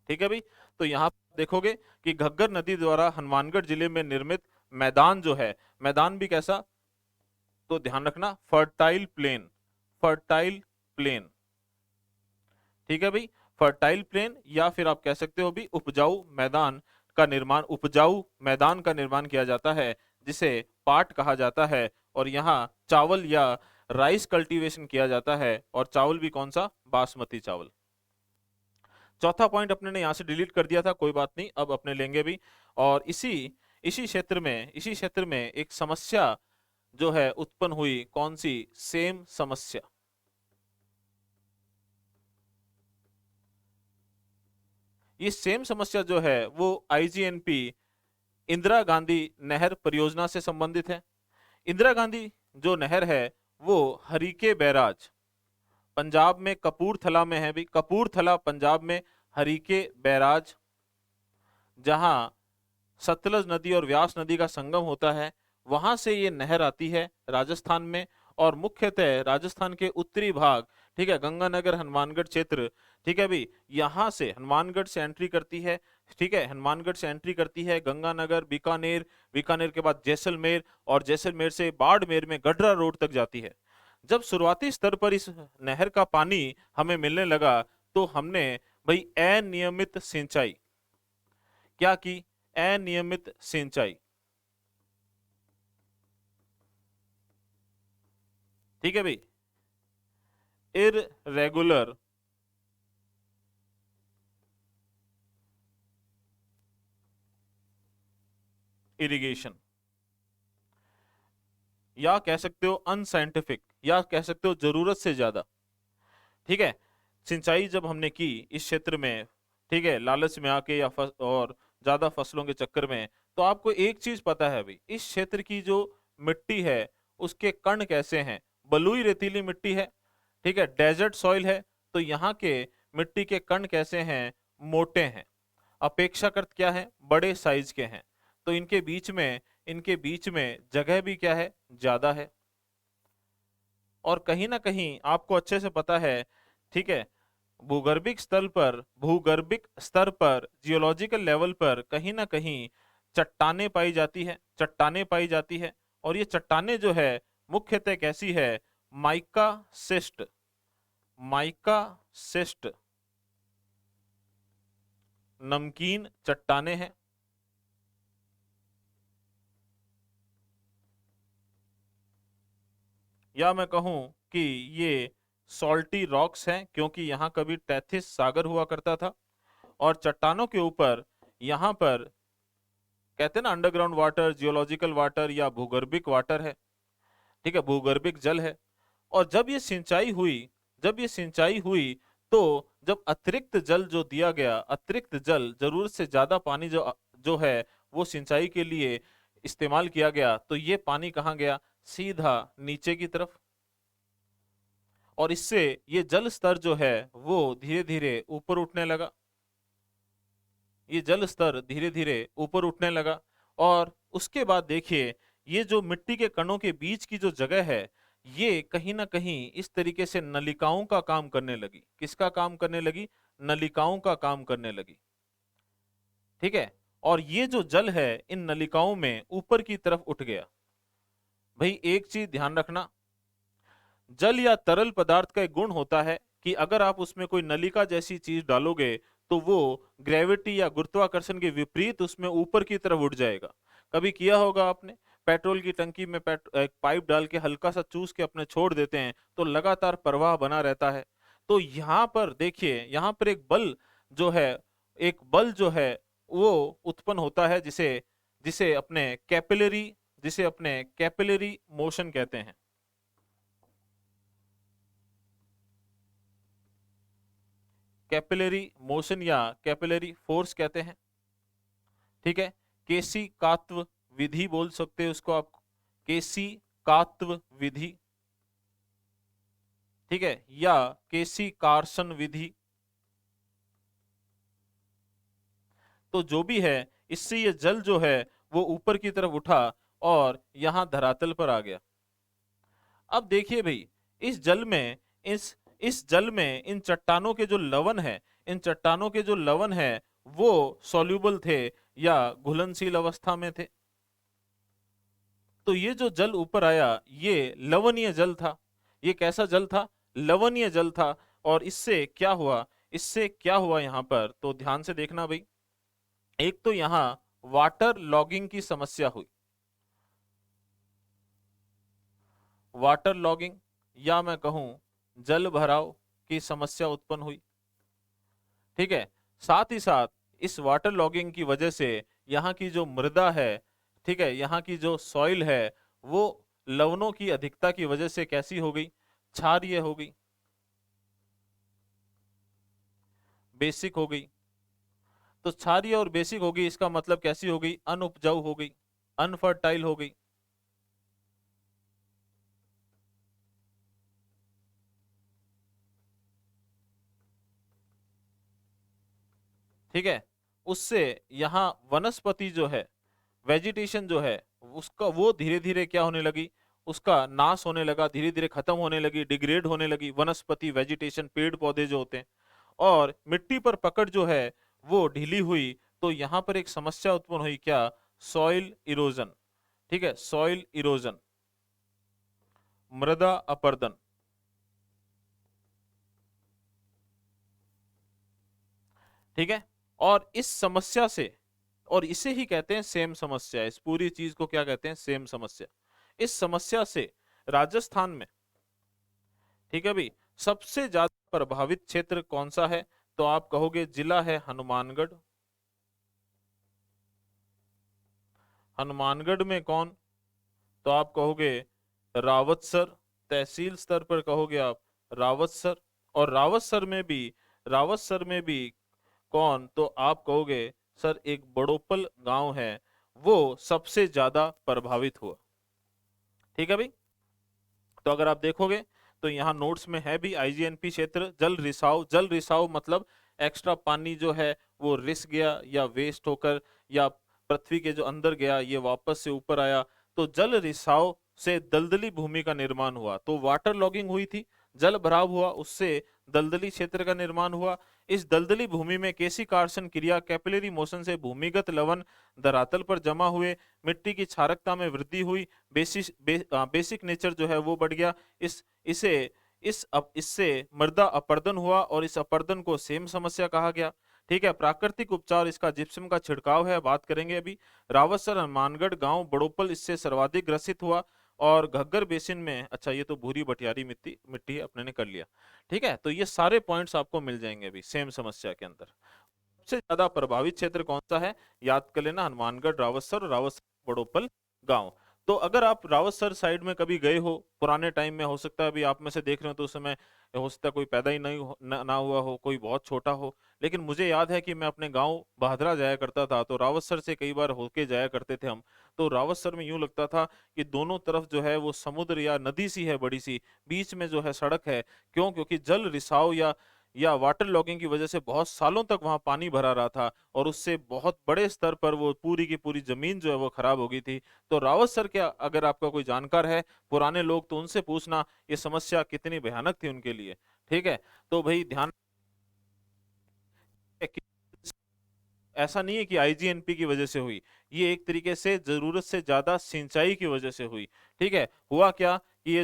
ठीक है भाई, तो यहाँ देखोगे कि घग्गर नदी द्वारा हनुमानगढ़ जिले में निर्मित मैदान जो है, मैदान भी कैसा, तो ध्यान रखना, फर्टाइल प्लेन, फर्टाइल प्लेन। ठीक है भाई, फर्टाइल प्लेन, या फिर आप कह सकते हो भी उपजाऊ मैदान का निर्माण, उपजाऊ मैदान का निर्माण किया जाता है, जिसे पाट कहा जाता है। और यहाँ चावल या राइस कल्टीवेशन किया जाता है, और चावल भी कौन सा, बासमती चावल। चौथा पॉइंट अपने ने यहाँ से डिलीट कर दिया था, कोई बात नहीं, अब अपने लेंगे भी। और इसी इसी क्षेत्र में एक समस्या जो है उत्पन्न हुई, कौन सी, सेम समस्या। ये सेम समस्या जो है वो IGNP इंदिरा गांधी नहर परियोजना से संबंधित है। इंदिरा गांधी जो नहर है वो हरीके बैराज, पंजाब में कपूरथला में है भी, कपूरथला पंजाब में हरीके बैराज, जहां सतलज नदी और व्यास नदी का संगम होता है, वहां से ये नहर आती है राजस्थान में। और मुख्यतः राजस्थान के उत्तरी भाग, ठीक है, गंगानगर हनुमानगढ़ क्षेत्र, ठीक है भाई, यहाँ से हनुमानगढ़ से एंट्री करती है। ठीक है, हनुमानगढ़ से एंट्री करती है गंगानगर, बीकानेर, बीकानेर के बाद जैसलमेर, और जैसलमेर से बाड़मेर में गडरा रोड तक जाती है। जब शुरुआती स्तर पर इस नहर का पानी हमें मिलने लगा, तो हमने भाई अनियमित सिंचाई क्या की, अनियमित सिंचाई। ठीक है भाई, इरिगेशन, या कह सकते हो अनसाइंटिफिक, या कह सकते हो जरूरत से ज्यादा। ठीक है, सिंचाई जब हमने की इस क्षेत्र में, ठीक है, लालच में आके या और ज्यादा फसलों के चक्कर में, तो आपको एक चीज पता है भाई, इस क्षेत्र की जो मिट्टी है उसके कण कैसे हैं, बलुई रेतीली मिट्टी है, ठीक है, डेजर्ट सॉइल है, तो यहाँ के मिट्टी के कण कैसे हैं, मोटे हैं, अपेक्षाकृत क्या है, बड़े साइज के हैं, तो इनके बीच में जगह भी क्या है, ज्यादा है। और कहीं ना कहीं आपको अच्छे से पता है, ठीक है, भूगर्भिक स्तर पर जियोलॉजिकल लेवल पर कहीं ना कहीं चट्टानें पाई जाती है। और ये चट्टानें जो है मुख्यतः कैसी है, माइका सिस्ट, माइका सिस्ट नमकीन चट्टानें हैं। या मैं कहूं कि ये सॉल्टी रॉक्स हैं, क्योंकि यहाँ कभी टेथिस सागर हुआ करता था, और चट्टानों के ऊपर यहाँ पर कहते हैं ना अंडरग्राउंड वाटर, जियोलॉजिकल वाटर या भूगर्भिक वाटर है, ठीक है, भूगर्भिक जल है। और जब ये सिंचाई हुई तो जब अतिरिक्त जल जो दिया गया, अतिरिक्त जल, जरूरत से ज्यादा पानी जो जो है वो सिंचाई के लिए इस्तेमाल किया गया, तो ये पानी कहाँ गया, सीधा नीचे की तरफ। और इससे ये जल स्तर जो है वो धीरे धीरे ऊपर उठने लगा, ये जल स्तर धीरे धीरे ऊपर उठने लगा। और उसके बाद देखिए, ये जो मिट्टी के कणों के बीच की जो जगह है, ये कहीं ना कहीं इस तरीके से नलिकाओं का काम करने लगी। किसका काम करने लगी, नलिकाओं का काम करने लगी, ठीक है। और ये जो जल है इन नलिकाओं में ऊपर की तरफ उठ गया। भाई एक चीज ध्यान रखना, जल या तरल पदार्थ का एक गुण होता है कि अगर आप उसमें कोई नलिका जैसी चीज डालोगे तो वो ग्रेविटी या गुरुत्वाकर्षण के विपरीत उसमें ऊपर की तरफ उठ जाएगा। कभी किया होगा आपने, पेट्रोल की टंकी में एक पाइप डाल के हल्का सा चूस के अपने छोड़ देते हैं तो लगातार प्रवाह बना रहता है। तो यहाँ पर देखिए, यहाँ पर एक बल जो है वो उत्पन्न होता है, जिसे जिसे अपने कैपिलरी जिसे अपने कैपिलरी मोशन कहते हैं। कैपिलरी मोशन या कैपिलरी फोर्स कहते हैं, ठीक है। केसी कात्व विधि बोल सकते हैं उसको आप, केसी कात्व विधि, ठीक है, या केसी कार्सन विधि। तो जो भी है, इससे ये जल जो है वो ऊपर की तरफ उठा और यहां धरातल पर आ गया। अब देखिए भाई, इस जल में इस जल में इन चट्टानों के जो लवण है, इन चट्टानों के जो लवण है वो सॉल्यूबल थे या घुलनशील अवस्था में थे। तो ये जो जल ऊपर आया ये लवणीय जल था। ये कैसा जल था, लवणीय जल था। और इससे क्या हुआ यहाँ पर, तो ध्यान से देखना भाई। एक तो यहाँ वाटर लॉगिंग की समस्या हुई, वाटर लॉगिंग, या मैं कहूं जल भराव की समस्या उत्पन्न हुई, ठीक है। साथ ही साथ इस वाटर लॉगिंग की वजह से यहाँ की जो मृदा है, ठीक है, यहाँ की जो सॉइल है वो लवणों की अधिकता की वजह से कैसी हो गई, क्षारीय हो गई, बेसिक हो गई। तो क्षारीय और बेसिक हो गई, इसका मतलब कैसी हो गई, अनउपजाऊ हो गई, अनफर्टाइल हो गई। ठीक है, उससे यहाँ वनस्पति जो है, वेजिटेशन जो है उसका, वो धीरे धीरे क्या होने लगी, उसका नाश होने लगा, धीरे धीरे खत्म होने लगी, डिग्रेड होने लगी वनस्पति, वेजिटेशन, पेड़ पौधे जो होते हैं। और मिट्टी पर पकड़ जो है वो ढीली हुई, तो यहाँ पर एक समस्या उत्पन्न हुई, क्या, सॉइल इरोजन, ठीक है, सॉइल इरोजन, मृदा अपरदन, ठीक है। और इस समस्या से, और इसे ही कहते हैं सेम समस्या, इस पूरी चीज को क्या कहते हैं, सेम समस्या। इस समस्या से राजस्थान में, ठीक है भाई, सबसे ज्यादा प्रभावित क्षेत्र कौन सा है, तो आप कहोगे जिला है हनुमानगढ़, हनुमानगढ़ में कौन? तो आप कहोगे रावतसर। तहसील स्तर पर कहोगे आप रावतसर। और रावतसर में भी कौन? तो आप कहोगे सर एक बड़ोपल गांव है, वो सबसे ज्यादा प्रभावित हुआ। ठीक है भाई। तो अगर आप देखोगे तो यहाँ नोट्स में है भी आईजीएनपी क्षेत्र जल रिसाव। जल रिसाव मतलब एक्स्ट्रा पानी जो है वो रिस गया या वेस्ट होकर या पृथ्वी के जो अंदर गया, ये वापस से ऊपर आया। तो जल रिसाव से दलदली भूमि का निर्माण हुआ, तो वाटर लॉगिंग हुई थी, जल भराव हुआ, उससे दलदली क्षेत्र का निर्माण हुआ। इस दलदली भूमि में केसी कार्सन क्रिया कैपिलरी मोशन से भूमिगत लवण धरातल पर जमा हुए, मिट्टी की क्षारकता में वृद्धि हुई, बेसिक नेचर जो है वो बढ़ गया। इस इसे इससे मृदा अपरदन हुआ और इस अपरदन को सेम समस्या कहा गया। ठीक है। प्राकृतिक उपचार इसका जिप्सम का छिड़काव है, बात करेंगे अभी। रावतसर हनुमानगढ़ गांव बड़ोपल इससे सर्वाधिक ग्रसित हुआ। और घग्गर बेसिन में, अच्छा ये तो भूरी बटियारी मिट्टी मिट्टी है, अपने ने कर लिया। ठीक है। तो ये सारे पॉइंट्स आपको मिल जाएंगे अभी सेम समस्या के अंदर। सबसे ज्यादा प्रभावित क्षेत्र कौन सा है? याद कर लेना, हनुमानगढ़, रावतसर, रावतसर बड़ोपल गांव। तो अगर आप रावतसर साइड में कभी गए हो पुराने टाइम में, हो सकता है अभी आप में से देख रहे हो तो उस समय हो सकता है कोई पैदा ही नहीं ना हुआ हो, कोई बहुत छोटा हो, लेकिन मुझे याद है कि मैं अपने गांव बहादरा जाया करता था, तो रावतसर से कई बार होके जाया करते थे हम। तो रावतसर में यूं लगता था कि दोनों तरफ जो है वो समुद्र या नदी सी है बड़ी सी, बीच में जो है सड़क है। क्यों? क्योंकि जल रिसाव या वाटर लॉगिंग की वजह से बहुत सालों तक वहां पानी भरा रहा था, और उससे बहुत बड़े स्तर पर वो पूरी की पूरी जमीन जो है वो खराब हो गई थी। तो रावतसर के अगर आपका कोई जानकार है पुराने लोग, तो उनसे पूछना ये समस्या कितनी भयानक थी उनके लिए। ठीक है। तो भाई ध्यान, ऐसा नहीं है कि आईजीएनपी की वजह से हुई, ये एक तरीके से जरूरत से ज्यादा सिंचाई की वजह से हुई। ठीक है। हुआ क्या कि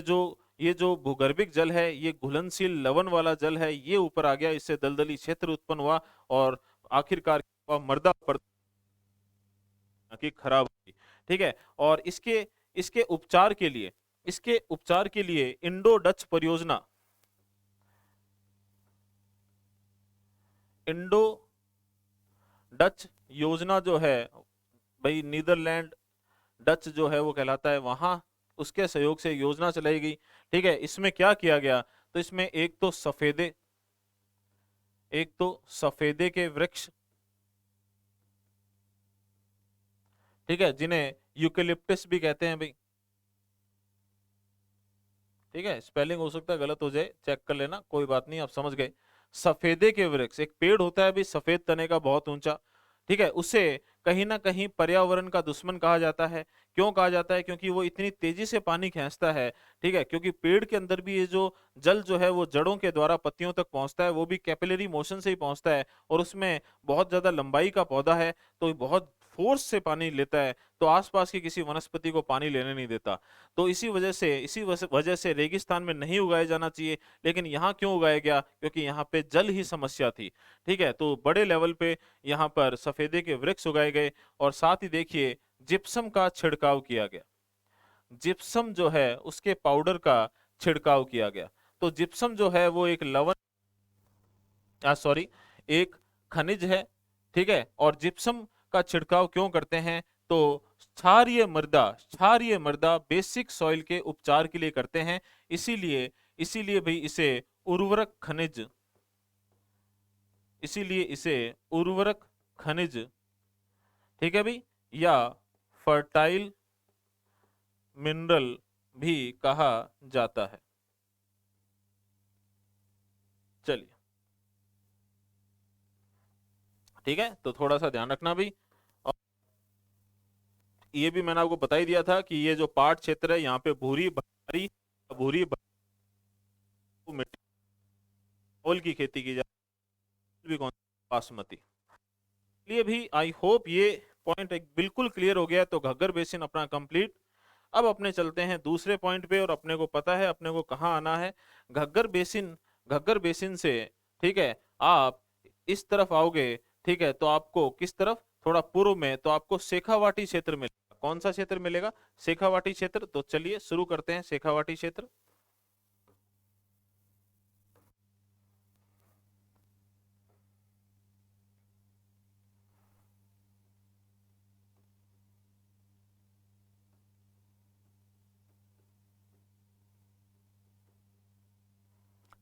ये जो भूगर्भिक जल है, ये घुलनशील लवण वाला जल है, ये ऊपर आ गया, इससे दलदली क्षेत्र उत्पन्न हुआ, और आखिरकार क्या हुआ? मृदा की खराब हुई। ठीक है। और इसके इसके उपचार के लिए इंडो डच परियोजना, इंडो डच योजना जो है भाई, नीदरलैंड डच जो है वो कहलाता है वहां, उसके सहयोग से योजना चलाई गई। ठीक है। इसमें क्या किया गया? तो इसमें एक तो सफेदे के वृक्ष, ठीक है, जिन्हें यूकेलिप्टस भी कहते हैं भाई। ठीक है। स्पेलिंग हो सकता है गलत हो जाए, चेक कर लेना, कोई बात नहीं, आप समझ गए। सफेदे के वृक्ष एक पेड़ होता है भी सफेद तने का, बहुत ऊंचा। ठीक है। उसे कहीं ना कहीं पर्यावरण का दुश्मन कहा जाता है। क्यों कहा जाता है? क्योंकि वो इतनी तेजी से पानी खींचता है। ठीक है। क्योंकि पेड़ के अंदर भी ये जो जल जो है वो जड़ों के द्वारा पत्तियों तक पहुंचता है, वो भी कैपिलरी मोशन से ही पहुंचता है, और उसमें बहुत ज्यादा लंबाई का पौधा है, तो ये बहुत फोर्स से पानी लेता है, तो आसपास की किसी वनस्पति को पानी लेने नहीं देता। तो इसी वजह से रेगिस्तान में नहीं उगाया जाना चाहिए, लेकिन यहाँ क्यों उगाया गया? क्योंकि यहाँ पे जल ही समस्या थी। ठीक है। तो बड़े लेवल पे यहाँ पर सफेदे के वृक्ष उगाए गए, और साथ ही देखिए जिप्सम का छिड़काव किया गया। जिप्सम जो है उसके पाउडर का छिड़काव किया गया। तो जिप्सम जो है वो एक लवण, सॉरी, एक खनिज है। ठीक है। और जिप्सम का छिड़काव क्यों करते हैं? तो क्षारीय मृदा बेसिक सॉइल के उपचार के लिए करते हैं। इसीलिए इसीलिए भी उर्वरक खनिज इसीलिए इसे उर्वरक खनिज, ठीक है भाई, या फर्टाइल मिनरल भी कहा जाता है। चलिए, ठीक है, तो थोड़ा सा ध्यान रखना भी। और ये भी मैंने आपको बता ही दिया था कि ये जो पाट क्षेत्र है, यहाँ पे मिट्टी ओल की खेती की जाती है, भी कौन? बासमती। लिए भी आई होप ये पॉइंट एक बिल्कुल क्लियर हो गया। तो घग्गर बेसिन अपना कंप्लीट। अब अपने चलते हैं दूसरे पॉइंट पे, और अपने को पता है अपने को कहाँ आना है। घग्गर बेसिन घग्गर बेसिन से, ठीक है, आप इस तरफ आओगे। ठीक है। तो आपको किस तरफ? थोड़ा पूर्व में, तो आपको शेखावाटी क्षेत्र मिलेगा। कौन सा क्षेत्र मिलेगा? शेखावाटी क्षेत्र। तो चलिए शुरू करते हैं शेखावाटी क्षेत्र।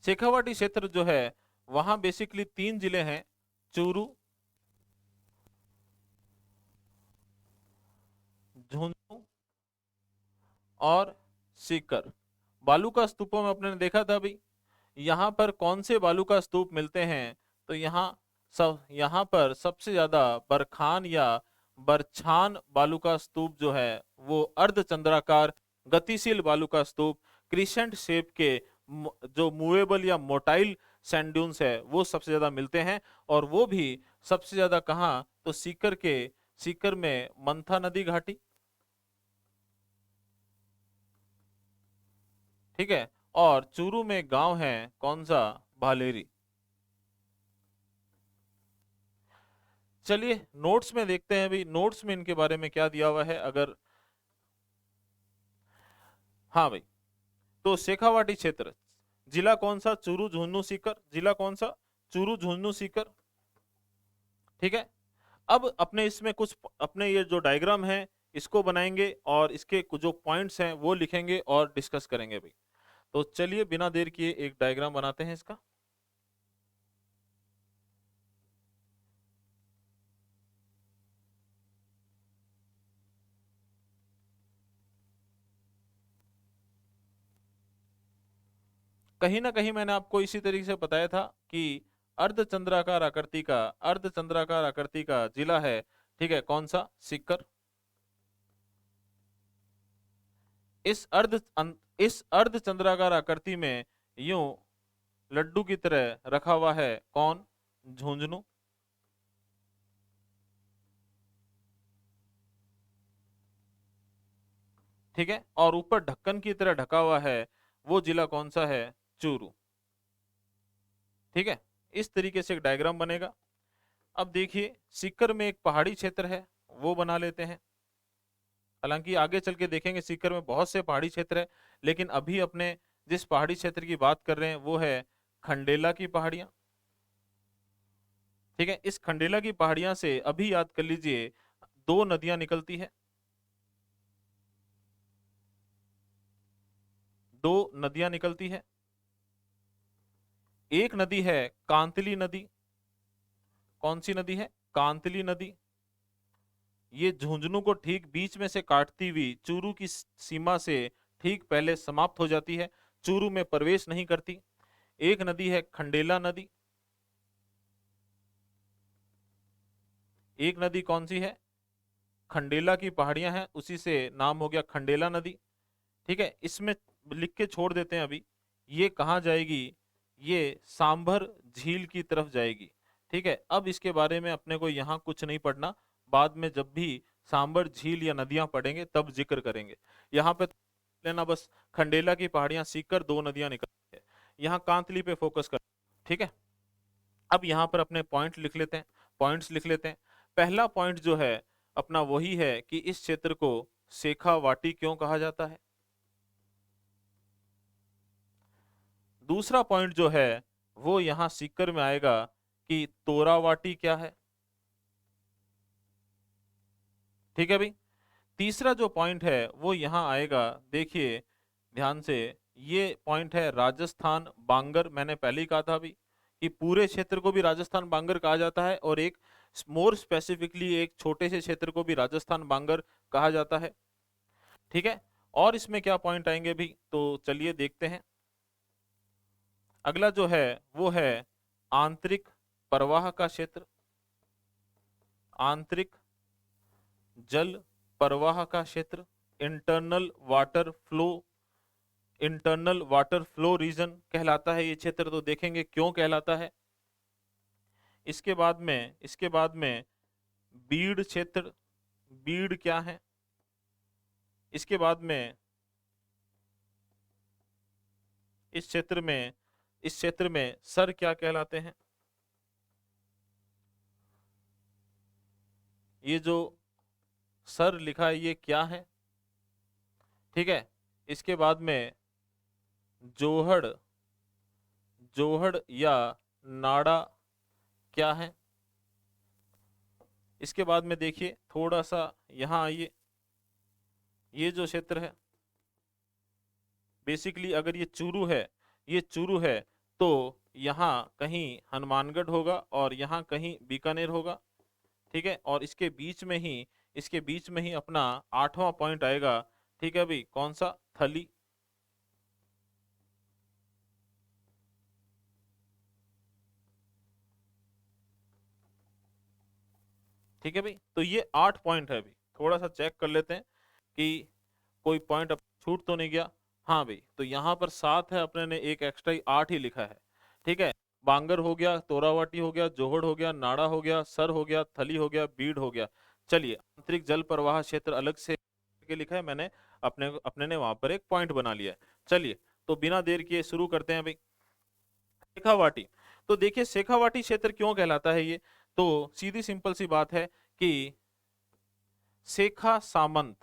शेखावाटी क्षेत्र जो है वहां बेसिकली 3 जिले हैं, चूरू, झुंझुनू और सीकर। बालू का स्तूपों में अपने ने देखा था अभी, यहाँ पर कौन से बालू का स्तूप मिलते हैं, तो यहाँ पर सबसे ज्यादा बरखान या बरछान बालू का स्तूप जो है वो अर्धचंद्राकार गतिशील बालू का स्तूप क्रिसेंट शेप के जो मूवेबल या मोटाइल सैंड ड्यून्स है वो सबसे ज्यादा मिलते हैं। और वो भी सबसे ज्यादा कहाँ, तो सीकर में मंथा नदी घाटी, ठीक है, और चूरू में गांव है कौन सा, भालेरी। चलिए नोट्स में देखते हैं अभी नोट्स में इनके बारे में क्या दिया हुआ है। अगर हाँ भाई, तो शेखावाटी क्षेत्र, जिला कौन सा, चूरू झुंझुनू सीकर, जिला कौन सा, चूरू झुंझुनू सीकर, ठीक है। अब अपने इसमें कुछ अपने ये जो डायग्राम है इसको बनाएंगे और इसके कुछ जो पॉइंट्स हैं वो लिखेंगे और डिस्कस करेंगे भाई। तो चलिए बिना देर किए एक डायग्राम बनाते हैं इसका। कहीं ना कहीं मैंने आपको इसी तरीके से बताया था कि अर्धचंद्राकार आकृति का जिला है, ठीक है, कौन सा, सीकर। इस अर्धचंद्राकार आकृति में यूं लड्डू की तरह रखा हुआ है कौन, झुंझुनू, ठीक है, और ऊपर ढक्कन की तरह ढका हुआ है वो जिला कौन सा है, चूरू, ठीक है। इस तरीके से एक डायग्राम बनेगा। अब देखिए सीकर में एक पहाड़ी क्षेत्र है वो बना लेते हैं। हालांकि आगे चल के देखेंगे सीकर में बहुत से पहाड़ी क्षेत्र है, लेकिन अभी अपने जिस पहाड़ी क्षेत्र की बात कर रहे हैं वो है खंडेला की पहाड़ियां, ठीक है। इस खंडेला की पहाड़ियां से अभी याद कर लीजिए 2 नदियां निकलती है, 2 नदियां निकलती है। एक नदी है कांतली नदी, कौन सी नदी है, कांतली नदी। ये झुंझुनू को ठीक बीच में से काटती हुई चूरू की सीमा से ठीक पहले समाप्त हो जाती है, चूरू में प्रवेश नहीं करती। एक नदी है खंडेला नदी, एक नदी कौन सी है, खंडेला की पहाड़ियां हैं उसी से नाम हो गया खंडेला नदी, ठीक है। इसमें लिख के छोड़ देते हैं अभी, ये कहाँ जाएगी, ये सांभर झील की तरफ जाएगी, ठीक है। अब इसके बारे में अपने को यहाँ कुछ नहीं पढ़ना, बाद में जब भी सांभर झील या नदियां पढ़ेंगे तब जिक्र करेंगे। यहाँ पे लेना बस, खंडेला की पहाड़ियां सीकर 2 नदियां निकलती है, यहाँ कांतली पे फोकस कर, ठीक है। अब यहाँ पर अपने पॉइंट लिख लेते हैं, पॉइंट्स लिख लेते हैं। पहला पॉइंट जो है अपना वही है कि इस क्षेत्र को शेखावाटी क्यों कहा जाता है। दूसरा पॉइंट जो है वो यहाँ सीकर में आएगा कि तोरावाटी क्या है, ठीक है भाई। तीसरा जो पॉइंट है वो यहाँ आएगा, देखिए ध्यान से, ये पॉइंट है राजस्थान बांगर। मैंने पहले ही कहा था अभी कि पूरे क्षेत्र को भी राजस्थान बांगर कहा जाता है और एक मोर स्पेसिफिकली एक छोटे से क्षेत्र को भी राजस्थान बांगर कहा जाता है, ठीक है। और इसमें क्या पॉइंट आएंगे भी, तो चलिए देखते हैं। अगला जो है वो है आंतरिक प्रवाह का क्षेत्र, आंतरिक जल प्रवाह का क्षेत्र, internal water flow, internal water flow region कहलाता है ये क्षेत्र। तो देखेंगे क्यों कहलाता है। इसके बाद में बीड़ क्षेत्र, बीड़ क्या है। इसके बाद में इस क्षेत्र में सर क्या कहलाते हैं। ये जो सर लिखा है ये क्या है, ठीक है। इसके बाद में जोहड़, जोहड़ या नाड़ा क्या है। इसके बाद में देखिए थोड़ा सा यहाँ आइए, ये जो क्षेत्र है बेसिकली अगर ये चूरू है, ये चूरू है, तो यहाँ कहीं हनुमानगढ़ होगा और यहाँ कहीं बीकानेर होगा, ठीक है। और इसके बीच में ही अपना 8वां पॉइंट आएगा, ठीक है भाई, कौन सा? थली। ठीक है भाई, तो ये 8 पॉइंट है। अभी थोड़ा सा चेक कर लेते हैं कि कोई पॉइंट अब छूट तो नहीं गया। हाँ भाई, तो यहाँ पर 7 है, अपने ने एक एक्स्ट्रा ही 8 ही लिखा है, ठीक है। बांगर हो गया, तोरावाटी हो गया, जोहड़ हो गया, नाड़ा हो गया, सर हो गया, थली हो गया, बीड़ हो गया। चलिए, आंतरिक जल प्रवाह क्षेत्र अलग से के लिखा है मैंने, अपने अपने ने वहां पर एक पॉइंट बना लिया है। चलिए, तो बिना देर किए शुरू करते हैं भाई। शेखावाटी, तो देखिए शेखावाटी क्षेत्र क्यों कहलाता है ये, तो सीधी सिंपल सी बात है कि शेखा सामंत,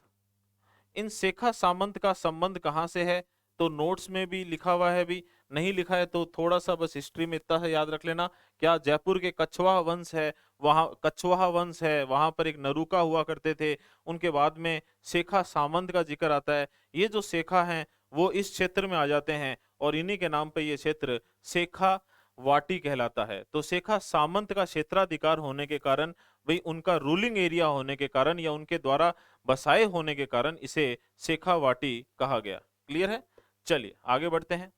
इन शेखा सामंत का संबंध कहां से है, तो नोट्स में भी लिखा हुआ है, भी नहीं लिखा है तो थोड़ा सा बस हिस्ट्री में इतना सा याद रख लेना। क्या जयपुर के कछवाहा वंश है, वहां कछवाहा वंश है, वहां पर एक नरूका हुआ करते थे, उनके बाद में शेखा सामंत का जिक्र आता है। ये जो शेखा हैं वो इस क्षेत्र में आ जाते हैं और इन्हीं के नाम पे ये क्षेत्र शेखा वाटी कहलाता है। तो शेखा सामंत का क्षेत्राधिकार होने के कारण, भाई उनका रूलिंग एरिया होने के कारण या उनके द्वारा बसाए होने के कारण इसे शेखावाटी कहा गया। क्लियर है? चलिए आगे बढ़ते हैं।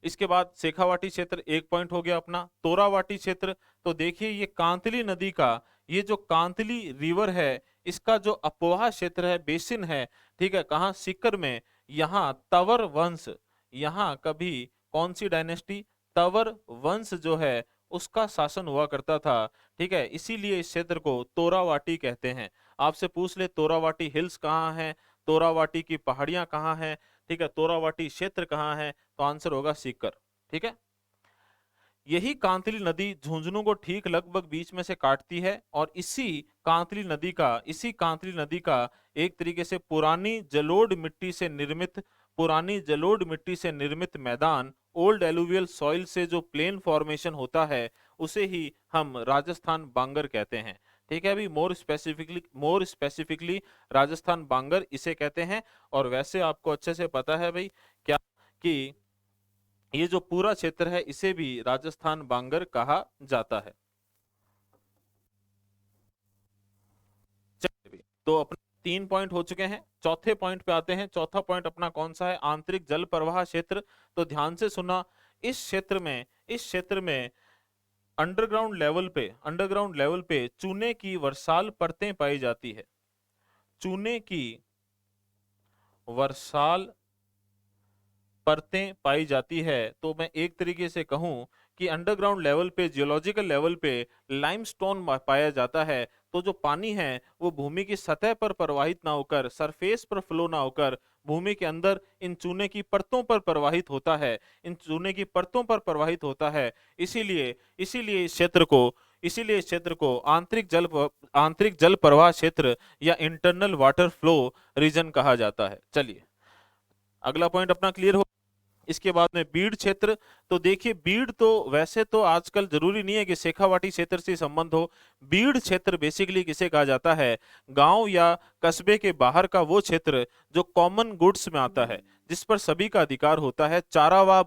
इसके बाद शेखावाटी क्षेत्र 1 पॉइंट हो गया अपना। तोरावाटी क्षेत्र, तो देखिए ये कांतली नदी का, ये जो कांतली रिवर है इसका जो अपवाह क्षेत्र है, बेसिन है, ठीक है, कहाँ? सीकर में। यहाँ तवर वंश, यहाँ कभी कौन सी डायनेस्टी? तवर वंश जो है उसका शासन हुआ करता था, ठीक है। इसीलिए इस क्षेत्र को तोरावाटी कहते हैं। आपसे पूछ ले तोरावाटी हिल्स कहाँ है, तोरावाटी की पहाड़ियां कहाँ हैं, ठीक है, तोरावाटी क्षेत्र कहाँ है, तो आंसर होगा सीकर, ठीक है। यही कांतली नदी झुंझुनू को ठीक लगभग बीच में से काटती है और इसी कांतली नदी का एक तरीके से पुरानी जलोढ़ मिट्टी से निर्मित मैदान, ओल्ड एलुवियल सॉइल से जो प्लेन फॉर्मेशन होता है उसे ही हम राजस्थान बांगर कहते हैं, ठीक है। अभी मोर स्पेसिफिकली राजस्थान बांगर इसे कहते हैं। और वैसे आपको अच्छे से पता है भाई क्या, कि ये जो पूरा क्षेत्र है इसे भी राजस्थान बांगर कहा जाता है। चलिए, तो अपने 3 पॉइंट हो चुके हैं। चौथे पॉइंट पे आते हैं। चौथा पॉइंट अपना कौन सा है? आंतरिक जल प्रवाह क्षेत्र। तो ध्यान से सुना, इस क्षेत्र में अंडरग्राउंड लेवल पे चूने की वर्षाल परतें पाई जाती है। चूने की वर्षाल परतें पाई जाती है। तो मैं एक तरीके से कहूं कि अंडरग्राउंड लेवल पे, जियोलॉजिकल लेवल पे लाइमस्टोन पाया जाता है। तो जो पानी है वो भूमि की सतह पर प्रवाहित ना होकर, सरफेस पर फ्लो ना होकर, भूमि के अंदर इन चूने की परतों पर प्रवाहित होता है, इन चूने की परतों पर प्रवाहित होता है। इसीलिए इसीलिए इस क्षेत्र को आंतरिक जल प्रवाह क्षेत्र या इंटरनल वाटर फ्लो रीजन कहा जाता है। चलिए, अगला पॉइंट अपना क्लियर हो। इसके बाद में बीड़ क्षेत्र, तो देखिए बीड़ तो वैसे तो आजकल जरूरी नहीं है कि शेखावाटी क्षेत्र से संबंध हो। बीड़ क्षेत्र बेसिकली किसे कहा जाता है? गांव या कस्बे के बाहर का वो क्षेत्र जो कॉमन गुड्स में आता है, जिस पर सभी का अधिकार होता है। चारागाह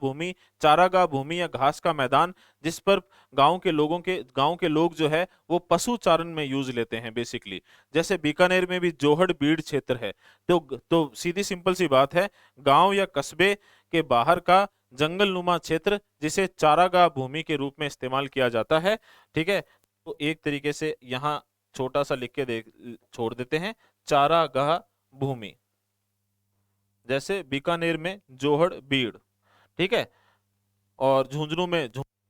भूमि या घास का मैदान, जिस पर गांव के लोग जो है वो पशु चारण में यूज लेते हैं बेसिकली। जैसे बीकानेर में भी जोहड़ बीड़ क्षेत्र है। तो सीधी सिंपल सी बात है, गांव या कस्बे के बाहर का जंगल नुमा क्षेत्र जिसे चारागाह भूमि के रूप में इस्तेमाल किया जाता है, ठीक है। तो एक तरीके से यहाँ छोटा सा लिख के छोड़ देते हैं, चारागाह भूमि। जैसे बीकानेर में जोहड़ बीड़, ठीक है, और झुंझुनू में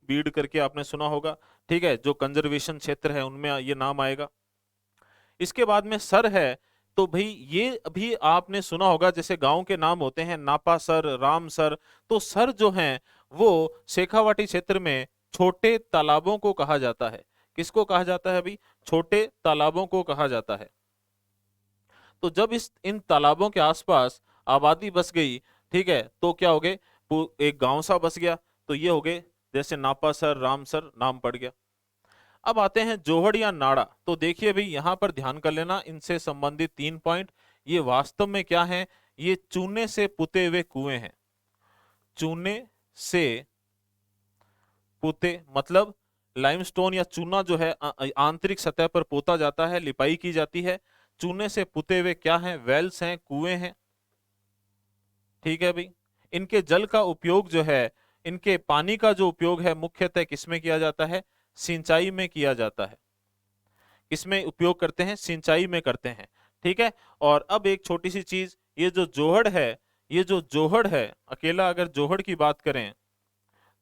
बीड़ करके आपने सुना होगा, ठीक है, जो कंजर्वेशन क्षेत्र है उनमें ये नाम आएगा। इसके बाद में सर है, तो भाई ये अभी आपने सुना होगा, जैसे गांव के नाम होते हैं नापासर, रामसर। तो सर जो हैं वो शेखावाटी क्षेत्र में छोटे तालाबों को कहा जाता है। किसको कहा जाता है भाई? छोटे तालाबों को कहा जाता है। तो जब इन तालाबों के आसपास आबादी बस गई, ठीक है, तो क्या हो गए? एक गांव सा बस गया, तो ये हो गए जैसे नापासर, रामसर नाम पड़ गया। अब आते हैं जोहड़ या नाड़ा। तो देखिए भाई यहां पर ध्यान कर लेना, इनसे संबंधित 3 पॉइंट। ये वास्तव में क्या है? ये चूने से पुते हुए कुएं हैं। चूने से पुते, मतलब लाइमस्टोन या चूना जो है आंतरिक सतह पर पोता जाता है, लिपाई की जाती है। चूने से पुते हुए क्या हैं? वेल्स हैं, कुएं हैं। ठीक है भाई। इनके जल का उपयोग जो है, इनके पानी का जो उपयोग है मुख्यतः किसमें किया जाता है? सिंचाई में किया जाता है। किसमें उपयोग करते हैं? सिंचाई में करते हैं। ठीक है। और अब एक छोटी सी चीज, ये जो जोहड़ है, ये जो जोहड़ है, अकेला अगर जोहड़ की बात करें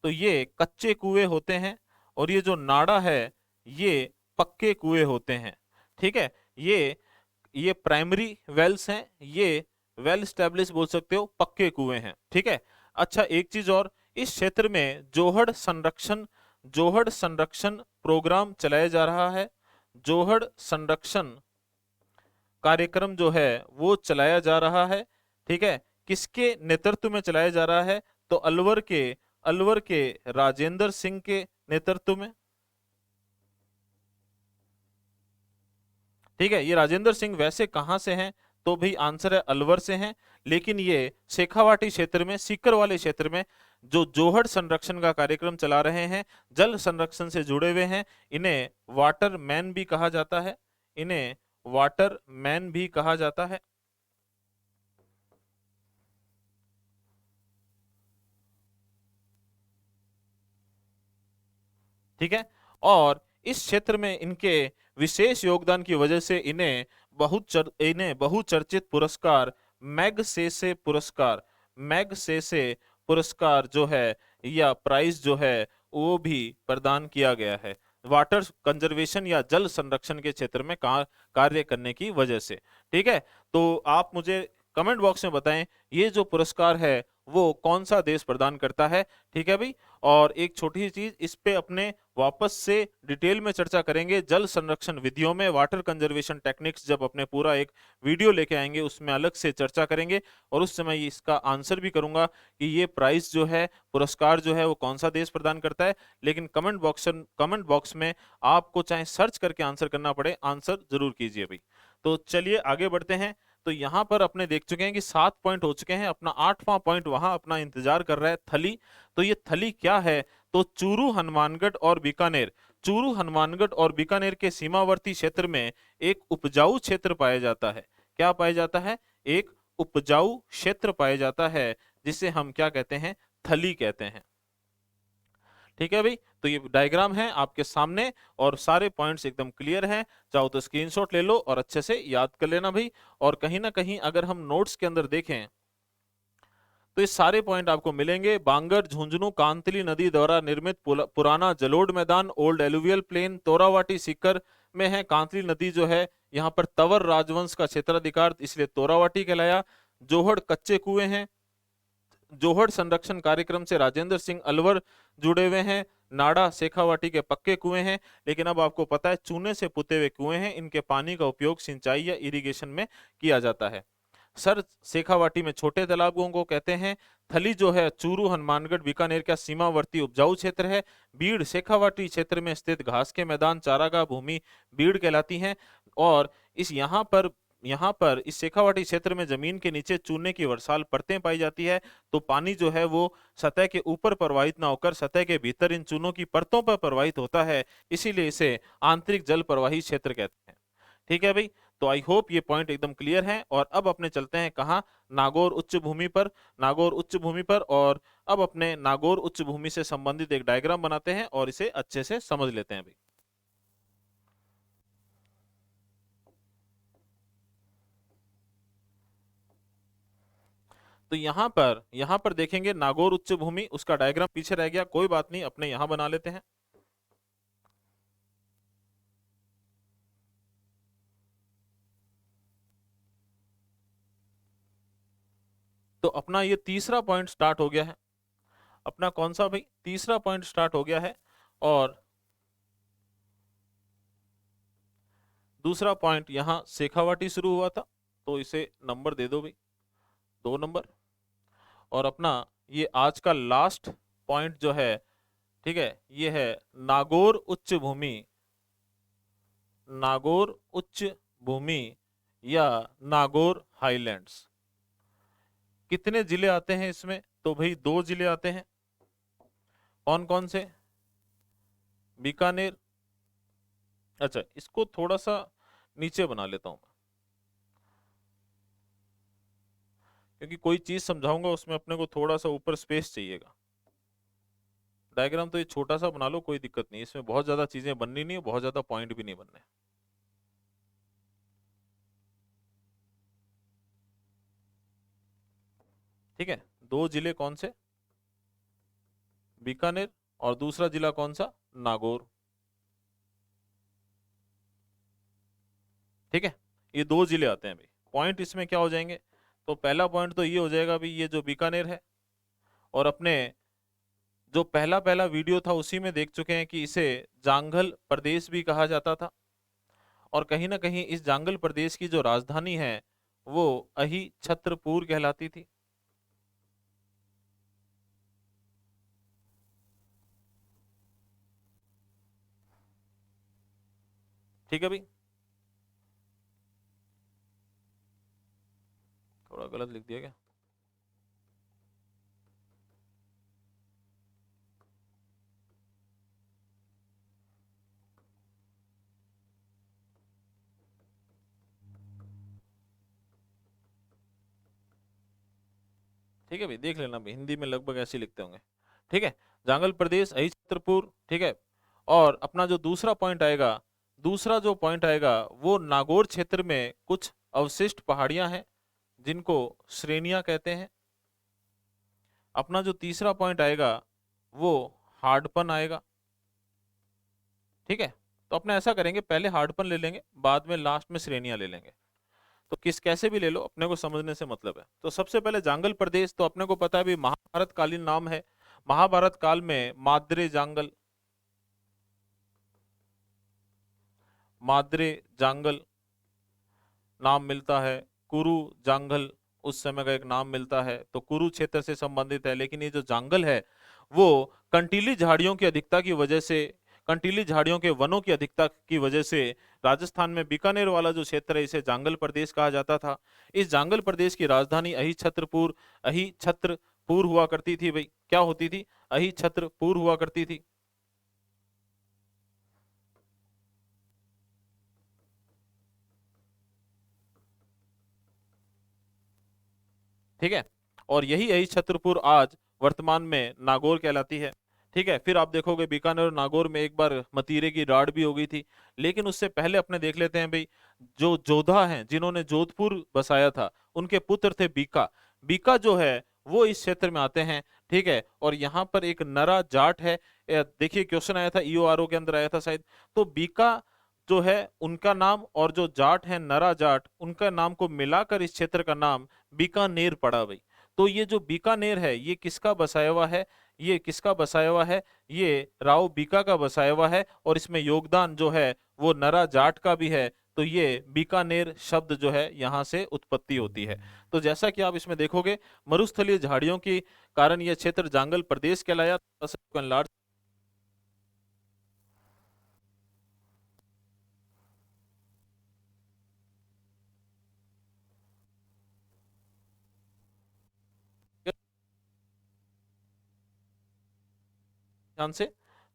तो ये कच्चे कुएं होते हैं, और ये जो नाड़ा है ये पक्के कुएं होते हैं। ठीक है। ये प्राइमरी वेल्स हैं, ये वेल स्टैब्लिश बोल सकते हो, पक्के कुएं हैं। ठीक है। अच्छा, एक चीज और, इस क्षेत्र में जोहड़ संरक्षण प्रोग्राम चलाया जा रहा है। जोहड़ संरक्षण कार्यक्रम जो है वो चलाया जा रहा है। ठीक है। किसके नेतृत्व में चलाया जा रहा है? तो अलवर के राजेंद्र सिंह के नेतृत्व में। ठीक है। ये राजेंद्र सिंह वैसे कहां से हैं? तो भाई आंसर है अलवर से हैं, लेकिन ये शेखावाटी क्षेत्र में, सीकर वाले क्षेत्र में जो जोहड़ संरक्षण का कार्यक्रम चला रहे हैं, जल संरक्षण से जुड़े हुए हैं। इन्हें वाटर मैन भी कहा जाता है, इन्हें वाटर मैन भी कहा जाता है। ठीक है। और इस क्षेत्र में इनके विशेष योगदान की वजह से इन्हें बहुचर्चित पुरस्कार, मैगसेसे पुरस्कार जो है, या प्राइज जो है, वो भी प्रदान किया गया है, वाटर कंजर्वेशन या जल संरक्षण के क्षेत्र में कार्य करने की वजह से। ठीक है। तो आप मुझे कमेंट बॉक्स में बताएं ये जो पुरस्कार है वो कौन सा देश प्रदान करता है। ठीक है भाई। और एक छोटी सी चीज, इस पे अपने वापस से डिटेल में चर्चा करेंगे जल संरक्षण विधियों में, वाटर कंजर्वेशन टेक्निक्स, जब अपने पूरा एक वीडियो लेके आएंगे उसमें अलग से चर्चा करेंगे, और उस समय इसका आंसर भी करूंगा कि ये प्राइज जो है, पुरस्कार जो है, वो कौन सा देश प्रदान करता है। लेकिन कमेंट बॉक्स में आपको चाहे सर्च करके आंसर करना पड़े, आंसर जरूर कीजिए भाई। तो चलिए आगे बढ़ते हैं। तो यहां पर अपने देख चुके हैं कि 7 पॉइंट हो चुके हैं, अपना 8वां पॉइंट वहां अपना इंतजार कर रहा है, थली। तो ये थली क्या है? तो चूरू, हनुमानगढ़ और बीकानेर, चूरू, हनुमानगढ़ और बीकानेर के सीमावर्ती क्षेत्र में एक उपजाऊ क्षेत्र पाया जाता है। क्या पाया जाता है? एक उपजाऊ क्षेत्र पाया जाता है, जिसे हम क्या कहते हैं? थली कहते हैं। ठीक है भाई। तो ये डायग्राम है आपके सामने, और सारे पॉइंट्स एकदम क्लियर हैं। चाहो तो स्क्रीनशॉट ले लो और अच्छे से याद कर लेना भाई। और कहीं ना कहीं अगर हम नोट्स के अंदर देखें तो ये सारे पॉइंट आपको मिलेंगे। बांगर, झुंझुनू, कांतली नदी द्वारा निर्मित पुराना जलोढ़ मैदान, old alluvial plain, Torawati Sikar में है। कांतली नदी जो है यहाँ पर तंवर राजवंश का क्षेत्राधिकार, इसलिए तोरावाटी कहलाया। जोहड़ कच्चे कुएं हैं। जोहड़ संरक्षण कार्यक्रम से राजेंद्र सिंह अलवर जुड़े हुए हैं। नाड़ा, शेखावाटी के पक्के कुएं हैं। लेकिन अब आपको पता है चूने से पुते हुए कुएं हैं, इनके पानी का उपयोग सिंचाई या इरिगेशन में किया जाता है। सर शेखावाटी में छोटे तालाबों को कहते हैं। थली जो है चूरू, हनुमानगढ़, बीकानेर का सीमावर्ती उपजाऊ क्षेत्र है। बीड़ शेखावाटी क्षेत्र में स्थित घास के मैदान, चारागाह भूमि बीड़ कहलाती हैं। और यहाँ पर इस शेखावाटी क्षेत्र में जमीन के नीचे चूने की वर्षाल परतें पाई जाती है। तो पानी जो है वो सतह के ऊपर प्रवाहित ना होकर सतह के भीतर इन चूनों की परतों पर प्रवाहित होता है, इसीलिए इसे आंतरिक जल प्रवाही क्षेत्र कहते हैं। ठीक है भाई। तो आई होप ये पॉइंट एकदम क्लियर है। और अब अपने चलते हैं कहाँ? नागौर उच्च भूमि पर। नागौर उच्च भूमि पर, और अब अपने नागौर उच्च भूमि से संबंधित एक डायग्राम बनाते हैं और इसे अच्छे से समझ लेते हैं भाई। तो यहाँ पर देखेंगे नागौर उच्च भूमि, उसका डायग्राम पीछे रह गया, कोई बात नहीं, अपने यहाँ बना लेते हैं। तो अपना ये तीसरा पॉइंट स्टार्ट हो गया है। अपना कौन सा भाई? तीसरा पॉइंट स्टार्ट हो गया है। और दूसरा पॉइंट यहाँ शेखावाटी शुरू हुआ था, तो इसे नंबर दे दो भाई, 2 नंबर। और अपना ये आज का लास्ट पॉइंट जो है, ठीक है, ये है नागौर उच्च भूमि। नागौर उच्च भूमि या नागौर हाईलैंड्स। कितने जिले आते हैं इसमें? तो भाई 2 जिले आते हैं। कौन कौन से? बीकानेर। अच्छा, इसको थोड़ा सा नीचे बना लेता हूं, क्योंकि कोई चीज समझाऊंगा उसमें अपने को थोड़ा सा ऊपर स्पेस चाहिएगा। डायग्राम तो ये छोटा सा बना लो, कोई दिक्कत नहीं, इसमें बहुत ज्यादा चीजें बननी नहीं, बहुत ज्यादा पॉइंट भी नहीं बनने। ठीक है, दो जिले कौन से? बीकानेर, और दूसरा जिला कौन सा? नागौर। ठीक है, ये दो जिले आते हैं भाई। पॉइंट इसमें क्या हो जाएंगे? तो पहला पॉइंट तो ये हो जाएगा भाई, ये जो बीकानेर है, और अपने जो पहला पहला वीडियो था उसी में देख चुके हैं कि इसे जांगल प्रदेश भी कहा जाता था, और कहीं ना कहीं इस जांगल प्रदेश की जो राजधानी है वो अही छत्रपुर कहलाती थी। ठीक है भाई, थोड़ा गलत लिख दिया क्या? ठीक है भाई, देख लेना भाई, हिंदी में लगभग ऐसे ही लिखते होंगे। ठीक है, जांगल प्रदेश, अही छत्रपुर। ठीक है, और अपना जो दूसरा पॉइंट आएगा, दूसरा जो पॉइंट आएगा वो नागौर क्षेत्र में कुछ अवशिष्ट पहाड़ियां हैं जिनको श्रेणियां कहते हैं। अपना जो तीसरा पॉइंट आएगा वो हार्डपन आएगा। ठीक है, तो अपने ऐसा करेंगे, पहले हार्डपन ले लेंगे, बाद में लास्ट में श्रेणियां ले लेंगे। तो किस कैसे भी ले लो, अपने को समझने से मतलब है। तो सबसे पहले जांगल प्रदेश, तो अपने को पता है भी महाभारत कालीन नाम है। महाभारत काल में माद्रे जांगल, माद्रे जांगल नाम मिलता है। कुरु जांगल उस समय का एक नाम मिलता है, तो कुरु क्षेत्र से संबंधित है। लेकिन ये जो जांगल है वो कंटीली झाड़ियों की अधिकता की वजह से, कंटीली झाड़ियों के वनों की अधिकता की वजह से राजस्थान में बीकानेर वाला जो क्षेत्र है इसे जांगल प्रदेश कहा जाता था। इस जांगल प्रदेश की राजधानी अही छत्रपुर, अही छत्रपुर हुआ करती थी भाई। क्या होती थी? अही छत्रपुर हुआ करती थी। ठीक है, और यही यही छतरपुर आज वर्तमान में नागौर कहलाती है। ठीक है, फिर आप देखोगे बीकानेर और नागौर में एक बार मतीरे की राड़ भी हो गई थी। लेकिन उससे पहले अपने देख लेते हैं भाई, जो जोधा हैं जिन्होंने जोधपुर बसाया था, उनके पुत्र थे बीका। बीका जो है वो इस क्षेत्र में आते हैं। ठीक है, और यहाँ पर एक नरा जाट है, देखिए क्वेश्चन आया था ईओआरओ के अंदर आया था शायद। तो बीका जो है उनका नाम, और जो जाट है नरा जाट, उनका नाम को मिलाकर इस क्षेत्र का नाम बीकानेर पड़ा भाई। तो ये जो बीकानेर है ये किसका बसाया हुआ है? ये किसका बसाया हुआ है? ये राव बीका का बसाया हुआ है, और इसमें योगदान जो है वो नरा जाट का भी है। तो ये बीकानेर शब्द जो है यहाँ से उत्पत्ति होती है। तो जैसा कि आप इसमें देखोगे, मरुस्थलीय झाड़ियों के कारण यह क्षेत्र जांगल प्रदेश कहलाया। ध्यान से,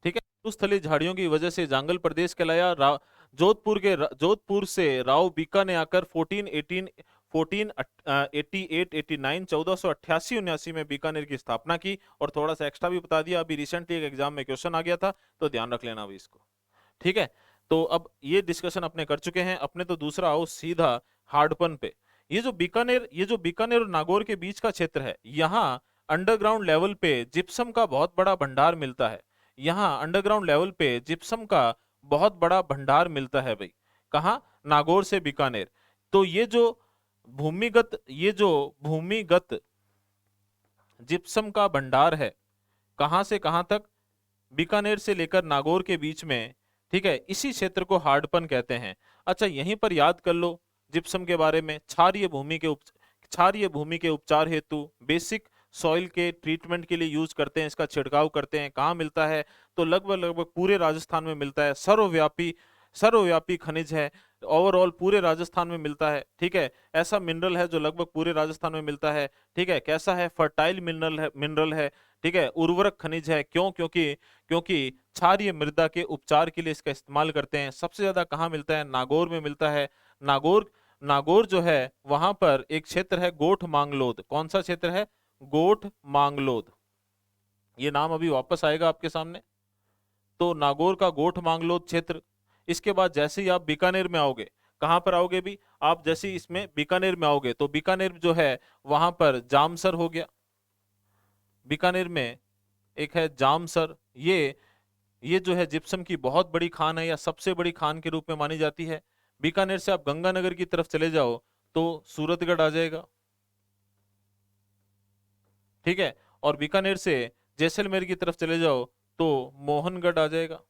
ठीक है, स्थलीय झाड़ियों की वजह से जांगल प्रदेश कहलाया। जोधपुर से राव बीका ने आकर 1488 1488 1488 में बीकानेर की स्थापना की। और थोड़ा सा एक्स्ट्रा भी बता दिया, अभी रिसेंटली एक एग्जाम में क्वेश्चन आ गया था, तो ध्यान रख लेना अभी इसको। ठीक है, तो अब ये डिस्कशन अपने कर चुके हैं, अपने तो दूसरा आओ सीधा हार्डपन पे। ये जो बीकानेर और नागौर के बीच का क्षेत्र है, यहाँ अंडरग्राउंड लेवल पे जिप्सम का बहुत बड़ा भंडार मिलता है। यहाँ अंडरग्राउंड लेवल पे जिप्सम का बहुत बड़ा भंडार मिलता है भाई। कहाँ? नागौर से बीकानेर। तो ये जो भूमिगत जिप्सम का भंडार है, कहां से कहां तक? बीकानेर से लेकर नागौर के बीच में। ठीक है, इसी क्षेत्र को हार्डपन कहते हैं। अच्छा, यहीं पर याद कर लो जिप्सम के बारे में। क्षारीय भूमि के उपचार हेतु, बेसिक सॉइल के ट्रीटमेंट के लिए यूज करते हैं, इसका छिड़काव करते हैं। कहाँ मिलता है? तो लगभग लगभग पूरे राजस्थान में मिलता है। सर्वव्यापी सर्वव्यापी खनिज है, ओवरऑल पूरे राजस्थान में मिलता है, ठीक है। ऐसा मिनरल है जो लगभग पूरे राजस्थान में मिलता है, ठीक है। कैसा है, फर्टाइल मिनरल है, ठीक है। उर्वरक खनिज है, क्यों, क्योंकि क्योंकि क्षारीय मृदा के उपचार के लिए इसका इस्तेमाल करते हैं। सबसे ज्यादा कहाँ मिलता है, नागौर में मिलता है। नागौर नागौर जो है वहां पर एक क्षेत्र है गोठ मांगलोद। कौन सा क्षेत्र है, गोठ मांगलोद, ये नाम अभी वापस आएगा आपके सामने। तो नागौर का गोठ मांगलोद क्षेत्र। इसके बाद जैसे ही आप बीकानेर में आओगे, कहां पर आओगे भी आप, जैसे ही इसमें बीकानेर में आओगे तो बीकानेर जो है वहां पर जामसर हो गया। बीकानेर में एक है जामसर, ये जो है जिप्सम की बहुत बड़ी खान है या सबसे बड़ी खान के रूप में मानी जाती है। बीकानेर से आप गंगानगर की तरफ चले जाओ तो सूरतगढ़ आ जाएगा, ठीक है। और बीकानेर से जैसलमेर की तरफ चले जाओ तो मोहनगढ़ आ जाएगा।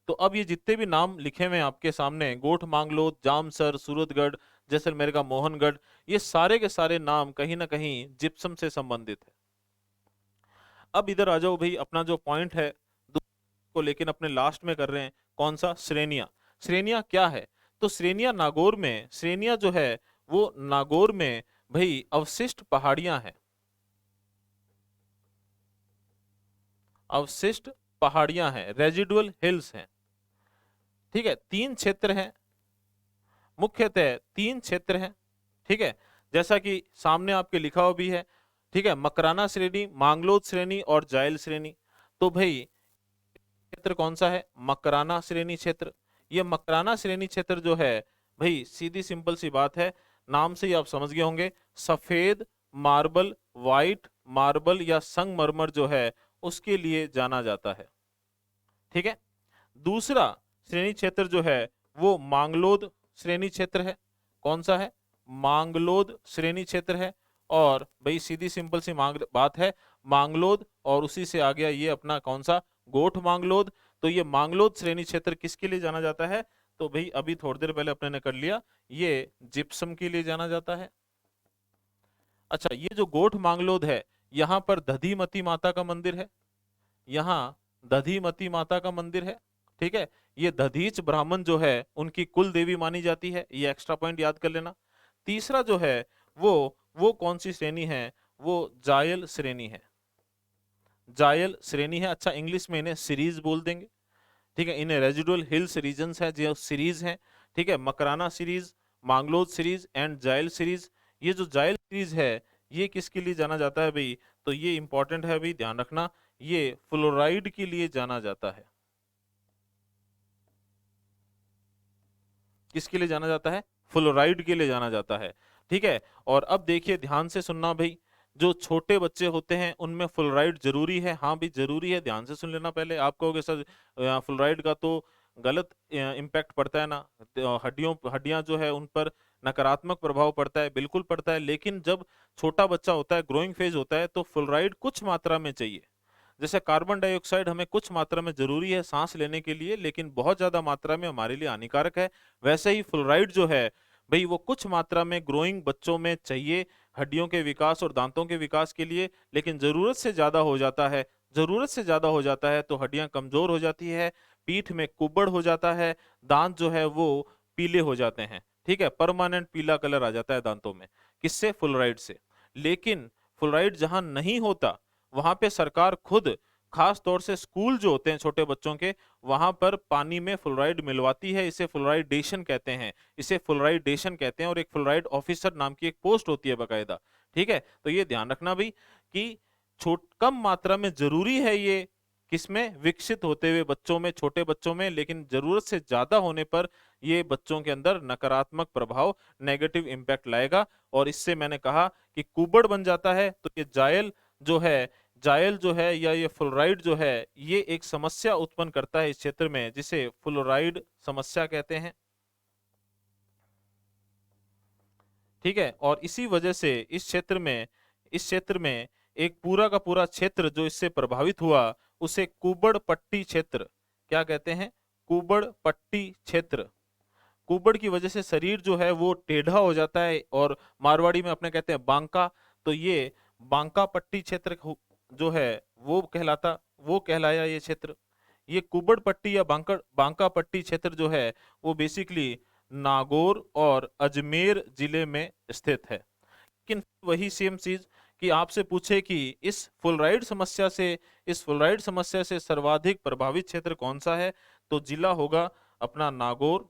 तो अब ये जितने भी नाम लिखे हुए हैं आपके सामने, गोठ मांगलोद, जामसर, सूरतगढ़, जैसलमेर का मोहनगढ़, ये सारे के सारे नाम कहीं ना कहीं जिप्सम से संबंधित है। अब इधर आ जाओ भाई, अपना जो पॉइंट है को लेकिन अपने लास्ट में कर रहे हैं, कौन सा, श्रेणियां। श्रेणियां क्या है, तो श्रेणियां नागौर में, श्रेणियां जो है वो नागौर में भाई अवशिष्ट पहाड़ियां हैं, अवशिष्ट पहाड़ियां हैं, रेजिडुअल हिल्स हैं, ठीक है। तीन क्षेत्र हैं, मुख्यतः तीन क्षेत्र हैं, ठीक है। जैसा कि सामने आपके लिखा हुआ भी है, ठीक है, मकराना श्रेणी, मांगलोद श्रेणी और जायल श्रेणी। तो भाई क्षेत्र कौन सा है, मकराना श्रेणी क्षेत्र। ये मकराना श्रेणी क्षेत्र जो है भाई, सीधी सिंपल सी बात है, नाम से ही आप समझ गए होंगे, सफेद मार्बल, व्हाइट मार्बल या संगमरमर जो है उसके लिए जाना जाता है, ठीक है। दूसरा श्रेणी क्षेत्र जो है वो मांगलोद श्रेणी क्षेत्र है। कौन सा है, मांगलोद श्रेणी क्षेत्र है। और भाई सीधी सिंपल सी बात है, मांगलोद और उसी से आ गया ये अपना कौन सा, गोठ मांगलोद। तो ये मांगलोद श्रेणी क्षेत्र किसके लिए जाना जाता है, तो भाई अभी थोड़ी देर पहले अपने ने कर लिया, ये जिप्सम के लिए जाना जाता है। अच्छा, ये जो गोठ मांगलोद है, यहाँ पर दधीमती माता का मंदिर है, यहाँ दधीमती माता का मंदिर है, ठीक है। ये दधीच ब्राह्मण जो है उनकी कुल देवी मानी जाती है, ये एक्स्ट्रा पॉइंट याद कर लेना। तीसरा जो है वो कौन सी श्रेणी है, वो जायल श्रेणी है, जायल श्रेणी है। अच्छा, इंग्लिश में इन्हें सीरीज बोल देंगे, ठीक है। इन्हें रेजिडुअल हिल्स रीजन्स है जो सीरीज है, ठीक है। Makrana series, Manglod series and जायल सीरीज। ये जो जायल सीरीज है ये किसके लिए जाना जाता है भाई, तो ये इंपॉर्टेंट है भाई, ध्यान रखना, ये फ्लोराइड के लिए जाना जाता है। किसके लिए जाना जाता है, फ्लोराइड के लिए जाना जाता है, ठीक है। और अब देखिए ध्यान से सुनना भाई, जो छोटे बच्चे होते हैं उनमें फ्लोराइड जरूरी है, हाँ भी जरूरी है, ध्यान से सुन लेना। पहले आप कहोगे सर फ्लोराइड का तो गलत इम्पैक्ट पड़ता है ना, हड्डियां जो है उन पर नकारात्मक प्रभाव पड़ता है, बिल्कुल पड़ता है। लेकिन जब छोटा बच्चा होता है, ग्रोइंग फेज होता है, तो फ्लोराइड कुछ मात्रा में चाहिए। जैसे कार्बन डाइऑक्साइड हमें कुछ मात्रा में जरूरी है सांस लेने के लिए, लेकिन बहुत ज्यादा मात्रा में हमारे लिए हानिकारक है। वैसे ही फ्लोराइड जो है भाई वो कुछ मात्रा में ग्रोइंग बच्चों में चाहिए, हड्डियों के विकास और दांतों के विकास के लिए, लेकिन जरूरत से ज्यादा हो जाता है, जरूरत से ज्यादा हो जाता है तो हड्डियां कमजोर हो जाती है, पीठ में कुबड़ हो जाता है, दांत जो है वो पीले हो जाते हैं, ठीक है। परमानेंट पीला कलर आ जाता है दांतों में, किससे, फ्लोराइड से। लेकिन फ्लोराइड जहां नहीं होता वहां पे सरकार खुद, खास तौर से स्कूल जो होते हैं छोटे बच्चों के, वहां पर पानी में फ्लोराइड मिलवाती है। इसे फ्लोराइडेशन कहते हैं, इसे फ्लोराइडेशन कहते हैं। और एक फ्लोराइड ऑफिसर नाम की एक पोस्ट होती है बकायदा, ठीक है। तो ये ध्यान रखना भाई कि कम मात्रा में जरूरी है ये, किसमें, विकसित होते हुए बच्चों में, छोटे बच्चों में, लेकिन जरूरत से ज्यादा होने पर ये बच्चों के अंदर नकारात्मक प्रभाव, नेगेटिव इंपैक्ट लाएगा। और इससे मैंने कहा कि कुबड़ बन जाता है। तो ये जायल जो है या ये फ्लोराइड जो है ये एक समस्या उत्पन्न करता है इस क्षेत्र में, जिसे फ्लोराइड समस्या कहते हैं, ठीक है। और इसी वजह से इस क्षेत्र में एक पूरा का पूरा क्षेत्र जो इससे प्रभावित हुआ उसे कुबड़ पट्टी क्षेत्र, क्या कहते हैं, कुबड़ पट्टी क्षेत्र। कुबड़ की वजह से शरीर जो है वो टेढ़ा हो जाता है, और मारवाड़ी में अपने कहते हैं बांका। तो ये बांका पट्टी क्षेत्र जो है वो कहलाया ये क्षेत्र। ये कुबड़ पट्टी या बांका पट्टी क्षेत्र जो है वो बेसिकली नागौर और अजमेर जिले में स्थित है। लेकिन वही सेम चीज कि आपसे पूछे कि इस फ्लोराइड समस्या से सर्वाधिक प्रभावित क्षेत्र कौन सा है, तो जिला होगा अपना नागौर।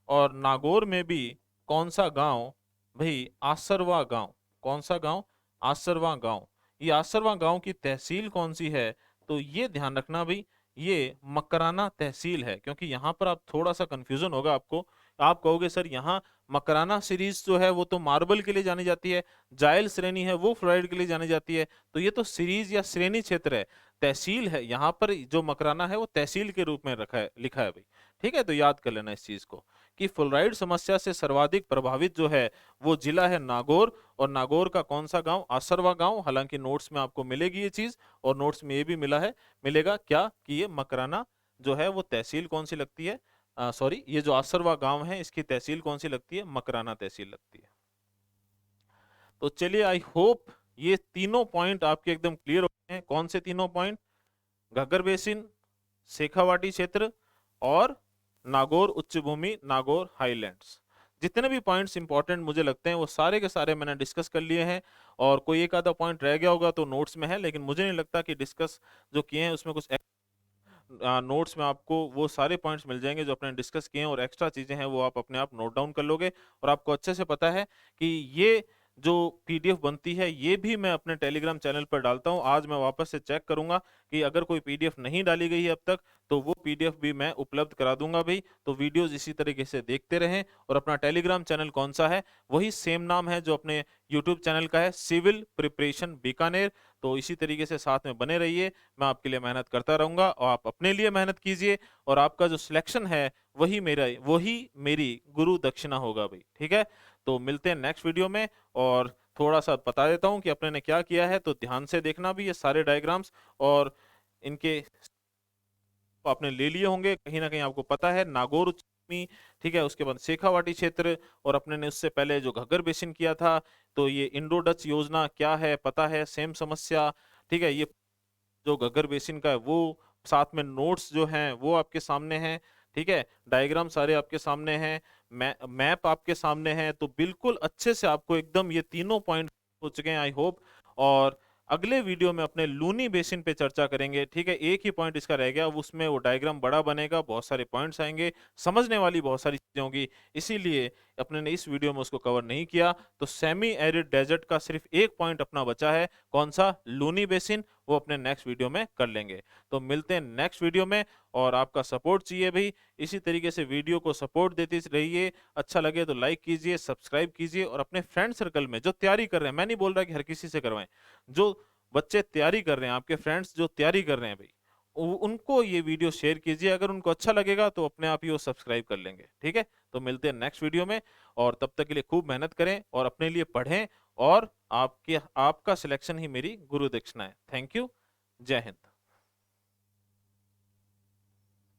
और नागौर में भी कौन सा गांव भाई, आसरवा गांव। कौन सा गांव? आसरवा गांव। ये आसरवा गांव की तहसील कौन सी है, तो ये ध्यान रखना भाई, ये मकराना तहसील है। क्योंकि यहाँ पर आप थोड़ा सा कंफ्यूजन होगा आपको, आप कहोगे सर यहाँ मकराना सीरीज जो है वो तो मार्बल के लिए जानी जाती है, जायल श्रेणी है वो फ्लोराइड के लिए जानी जाती है, तो ये तो सीरीज या श्रेणी क्षेत्र है, तहसील है। यहाँ पर जो मकराना है वो तहसील के रूप में रखा है, लिखा है भाई। ठीक है, तो याद कर लेना इस चीज को कि फ्लोराइड समस्या से सर्वाधिक प्रभावित जो है वो जिला है नागौर। और नागौर का कौन सा गांव? आसरवा गांव। हालांकि नोट्स में आपको मिलेगी ये चीज, और नोट्स में ये भी मिलेगा क्या कि ये मकराना जो है वो तहसील कौन सी लगती है, सॉरी, ये जो आसरवा गांव है इसकी तहसील कौन सी लगती है? मकराना तहसील लगती है। तो चलिए, आई होप ये तीनों पॉइंट आपके एकदम क्लियर हो गए हैं। कौन से तीनों पॉइंट? घग्गर बेसिन, शेखावाटी क्षेत्र, और नागौर उच्च भूमि, नागौर हाईलैंड्स। जितने भी पॉइंट्स इंपॉर्टेंट मुझे लगते हैं वो सारे के सारे मैंने डिस्कस कर लिए हैं। और कोई एक आधा पॉइंट रह गया होगा तो नोट्स में है, लेकिन मुझे नहीं लगता कि डिस्कस जो किए हैं उसमें कुछ नोट्स में आपको वो सारे पॉइंट्स मिल जाएंगे जो अपने डिस्कस किए हैं, और एक्स्ट्रा चीजें हैं वो आप अपने आप नोट डाउन कर लोगे। और आपको अच्छे से पता है कि ये जो पीडीएफ बनती है ये भी मैं अपने टेलीग्राम चैनल पर डालता हूं। आज मैं वापस से चेक करूंगा कि अगर कोई पीडीएफ नहीं डाली गई है अब तक तो वो पीडीएफ भी मैं उपलब्ध करा दूंगा भाई। तो वीडियोस इसी तरीके से देखते रहें। और अपना टेलीग्राम चैनल कौन सा है? वही सेम नाम है जो अपने यूट्यूब चैनल का है, सिविल प्रिपरेशन बीकानेर। तो इसी तरीके से साथ में बने रहिए, मैं आपके लिए मेहनत करता रहूंगा और आप अपने लिए मेहनत कीजिए। और आपका जो सिलेक्शन है वही मेरी गुरु दक्षिणा होगा भाई। ठीक है, तो मिलते हैं नेक्स्ट वीडियो में। और थोड़ा सा बता देता हूं कि अपने ने क्या किया है, तो ध्यान से देखना भी ये सारे डायग्राम्स, और इनके आपने ले लिए होंगे कहीं ना कहीं, आपको पता है नागौर उच्च भूमि, ठीक है, उसके बाद शेखावाटी क्षेत्र, और अपने ने उससे पहले जो घग्गर बेसिन किया था, तो ये इंडो डच योजना क्या है पता है, सेम समस्या। ठीक है, ये जो घग्गर बेसिन का है वो, साथ में नोट्स जो हैं वो आपके सामने हैं। ठीक है, डायग्राम सारे आपके सामने हैं, मैप आपके सामने है। तो बिल्कुल अच्छे से आपको एकदम ये तीनों पॉइंट हो चुके हैं आई होप। और अगले वीडियो में अपने लूनी बेसिन पे चर्चा करेंगे। ठीक है, एक ही पॉइंट इसका रह गया, उसमें वो डायग्राम बड़ा बनेगा, बहुत सारे पॉइंट्स आएंगे, समझने वाली बहुत सारी चीजें होंगी, इसीलिए अपने ने इस वीडियो में उसको कवर नहीं किया। तो सेमी एरिड डेजर्ट का सिर्फ एक पॉइंट अपना बचा है, कौन सा? लूनी बेसिन। वो अपने नेक्स्ट वीडियो में कर लेंगे। तो मिलते हैं नेक्स्ट वीडियो में, और आपका सपोर्ट चाहिए भाई। इसी तरीके से वीडियो को सपोर्ट देते रहिए। अच्छा लगे तो लाइक कीजिए, सब्सक्राइब कीजिए, और अपने फ्रेंड सर्कल में जो तैयारी कर रहे हैं, मैं नहीं बोल रहा कि हर किसी से करवाएं, जो बच्चे तैयारी कर रहे हैं, आपके फ्रेंड्स जो तैयारी कर रहे हैं भाई, उनको ये वीडियो शेयर कीजिए। अगर उनको अच्छा लगेगा तो अपने आप ही वो सब्सक्राइब कर लेंगे। ठीक है, तो मिलते हैं नेक्स्ट वीडियो में, और तब तक के लिए खूब मेहनत करें और अपने लिए पढ़ें। और आपका सिलेक्शन ही मेरी गुरु दक्षिणा है। थैंक यू, जय हिंद।